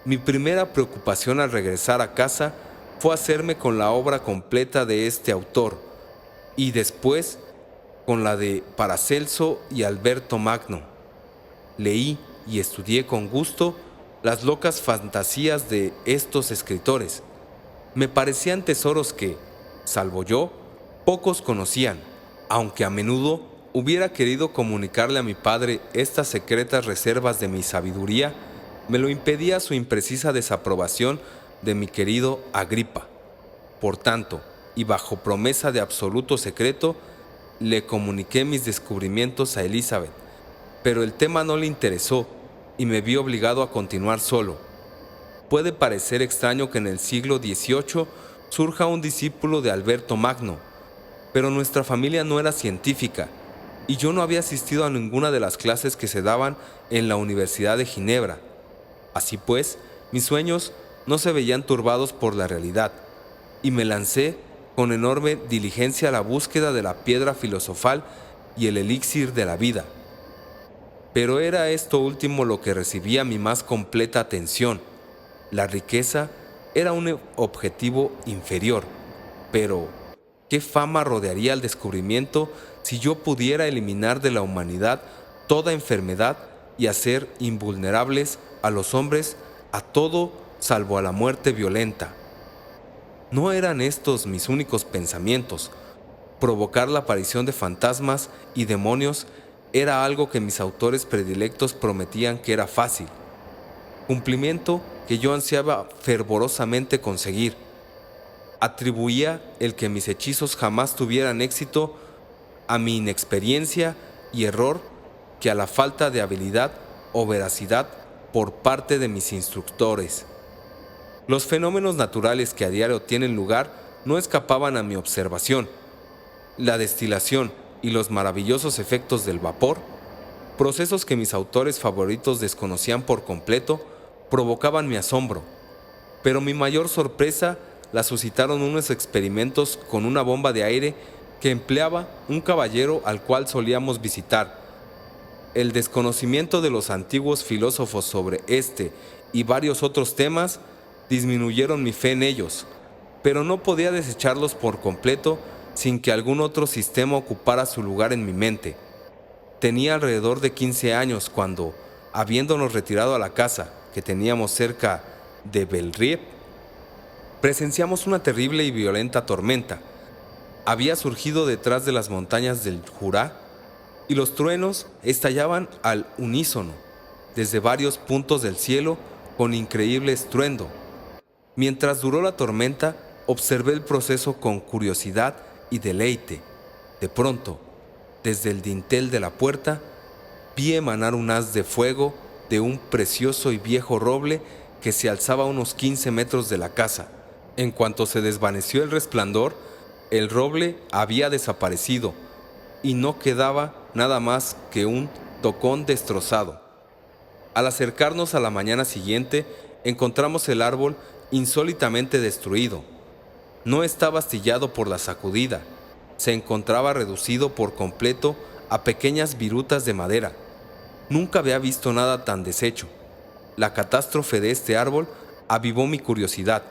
Mi primera preocupación al regresar a casa fue hacerme con la obra completa de este autor, y después con la de Paracelso y Alberto Magno. Leí y estudié con gusto las locas fantasías de estos escritores. Me parecían tesoros que, salvo yo, pocos conocían, aunque a menudo hubiera querido comunicarle a mi padre estas secretas reservas de mi sabiduría, me lo impedía su imprecisa desaprobación de mi querido Agripa. Por tanto, y bajo promesa de absoluto secreto, le comuniqué mis descubrimientos a Elizabeth, pero el tema no le interesó y me vi obligado a continuar solo. Puede parecer extraño que en el siglo XVIII surja un discípulo de Alberto Magno, pero nuestra familia no era científica y yo no había asistido a ninguna de las clases que se daban en la Universidad de Ginebra. Así pues, mis sueños no se veían turbados por la realidad, y me lancé con enorme diligencia a la búsqueda de la piedra filosofal y el elixir de la vida. Pero era esto último lo que recibía mi más completa atención. La riqueza era un objetivo inferior, pero ¿qué fama rodearía el descubrimiento si yo pudiera eliminar de la humanidad toda enfermedad y hacer invulnerables a los hombres a todo salvo a la muerte violenta? No eran estos mis únicos pensamientos. Provocar la aparición de fantasmas y demonios era algo que mis autores predilectos prometían que era fácil, cumplimiento que yo ansiaba fervorosamente conseguir. Atribuía el que mis hechizos jamás tuvieran éxito a mi inexperiencia y error que a la falta de habilidad o veracidad por parte de mis instructores. Los fenómenos naturales que a diario tienen lugar no escapaban a mi observación. La destilación y los maravillosos efectos del vapor, procesos que mis autores favoritos desconocían por completo, provocaban mi asombro. Pero mi mayor sorpresa la suscitaron unos experimentos con una bomba de aire que empleaba un caballero al cual solíamos visitar. El desconocimiento de los antiguos filósofos sobre este y varios otros temas disminuyeron mi fe en ellos, pero no podía desecharlos por completo sin que algún otro sistema ocupara su lugar en mi mente. Tenía alrededor de 15 años cuando, habiéndonos retirado a la casa que teníamos cerca de Bellerive, presenciamos una terrible y violenta tormenta. Había surgido detrás de las montañas del Jura y los truenos estallaban al unísono desde varios puntos del cielo con increíble estruendo. Mientras duró la tormenta, observé el proceso con curiosidad y deleite. De pronto, desde el dintel de la puerta, vi emanar un haz de fuego de un precioso y viejo roble que se alzaba a unos 15 metros de la casa. En cuanto se desvaneció el resplandor, el roble había desaparecido y no quedaba nada más que un tocón destrozado. Al acercarnos a la mañana siguiente, encontramos el árbol insólitamente destruido. No estaba astillado por la sacudida, se encontraba reducido por completo a pequeñas virutas de madera. Nunca había visto nada tan deshecho. La catástrofe de este árbol avivó mi curiosidad,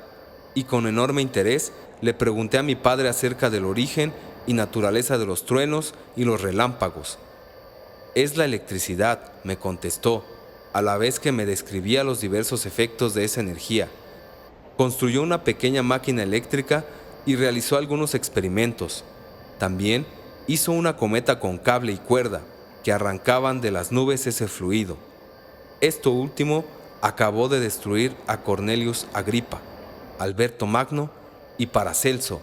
y con enorme interés le pregunté a mi padre acerca del origen y naturaleza de los truenos y los relámpagos. Es la electricidad, me contestó, a la vez que me describía los diversos efectos de esa energía. Construyó una pequeña máquina eléctrica y realizó algunos experimentos. También hizo una cometa con cable y cuerda que arrancaban de las nubes ese fluido. Esto último acabó de destruir a Cornelius Agripa, Alberto Magno y Paracelso,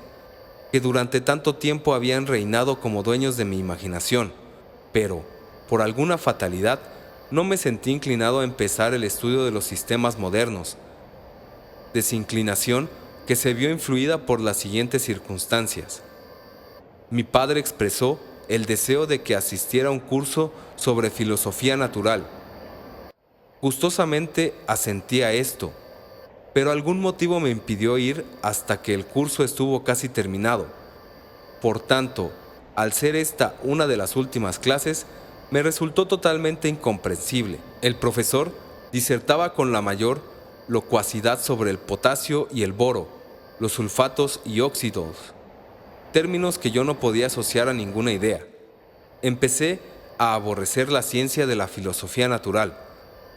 que durante tanto tiempo habían reinado como dueños de mi imaginación, pero, por alguna fatalidad, no me sentí inclinado a empezar el estudio de los sistemas modernos, desinclinación que se vio influida por las siguientes circunstancias. Mi padre expresó el deseo de que asistiera a un curso sobre filosofía natural. Gustosamente asentí a esto, pero algún motivo me impidió ir hasta que el curso estuvo casi terminado. Por tanto, al ser esta una de las últimas clases, me resultó totalmente incomprensible. El profesor disertaba con la mayor locuacidad sobre el potasio y el boro, los sulfatos y óxidos, términos que yo no podía asociar a ninguna idea. Empecé a aborrecer la ciencia de la filosofía natural,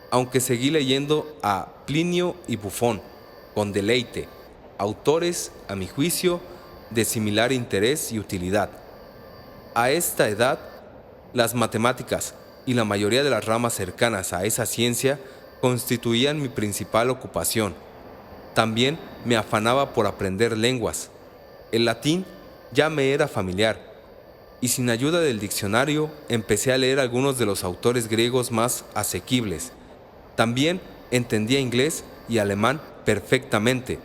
aunque seguí leyendo a Plinio y Bufón con deleite, autores, a mi juicio, de similar interés y utilidad. A esta edad, las matemáticas y la mayoría de las ramas cercanas a esa ciencia constituían mi principal ocupación. También me afanaba por aprender lenguas. El latín ya me era familiar, y sin ayuda del diccionario empecé a leer algunos de los autores griegos más asequibles. También entendía inglés y alemán perfectamente.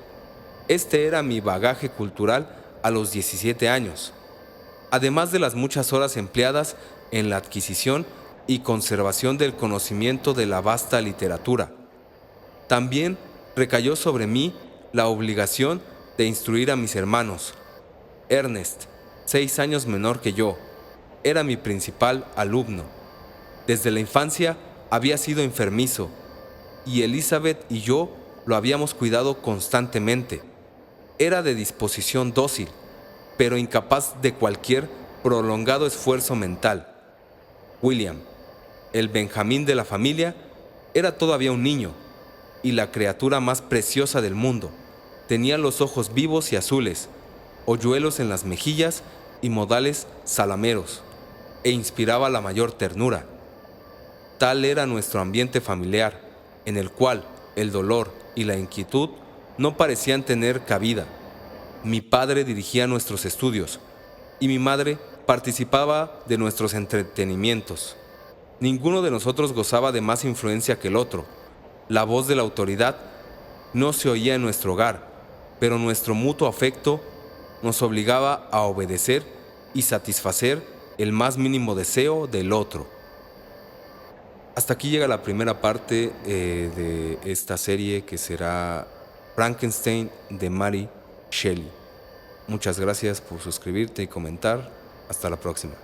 Este era mi bagaje cultural a los 17 años, además de las muchas horas empleadas en la adquisición y conservación del conocimiento de la vasta literatura. También recayó sobre mí la obligación de instruir a mis hermanos. Ernest, 6 años menor que yo, era mi principal alumno. Desde la infancia había sido enfermizo, y Elizabeth y yo lo habíamos cuidado constantemente. Era de disposición dócil, pero incapaz de cualquier prolongado esfuerzo mental. William, el Benjamín de la familia, era todavía un niño, y la criatura más preciosa del mundo. Tenía los ojos vivos y azules, hoyuelos en las mejillas y modales salameros, e inspiraba la mayor ternura. Tal era nuestro ambiente familiar, en el cual el dolor y la inquietud no parecían tener cabida. Mi padre dirigía nuestros estudios, y mi madre participaba de nuestros entretenimientos. Ninguno de nosotros gozaba de más influencia que el otro. La voz de la autoridad no se oía en nuestro hogar, pero nuestro mutuo afecto nos obligaba a obedecer y satisfacer el más mínimo deseo del otro. Hasta aquí llega la primera parte de esta serie, que será Frankenstein de Mary Shelley. Muchas gracias por suscribirte y comentar. Hasta la próxima.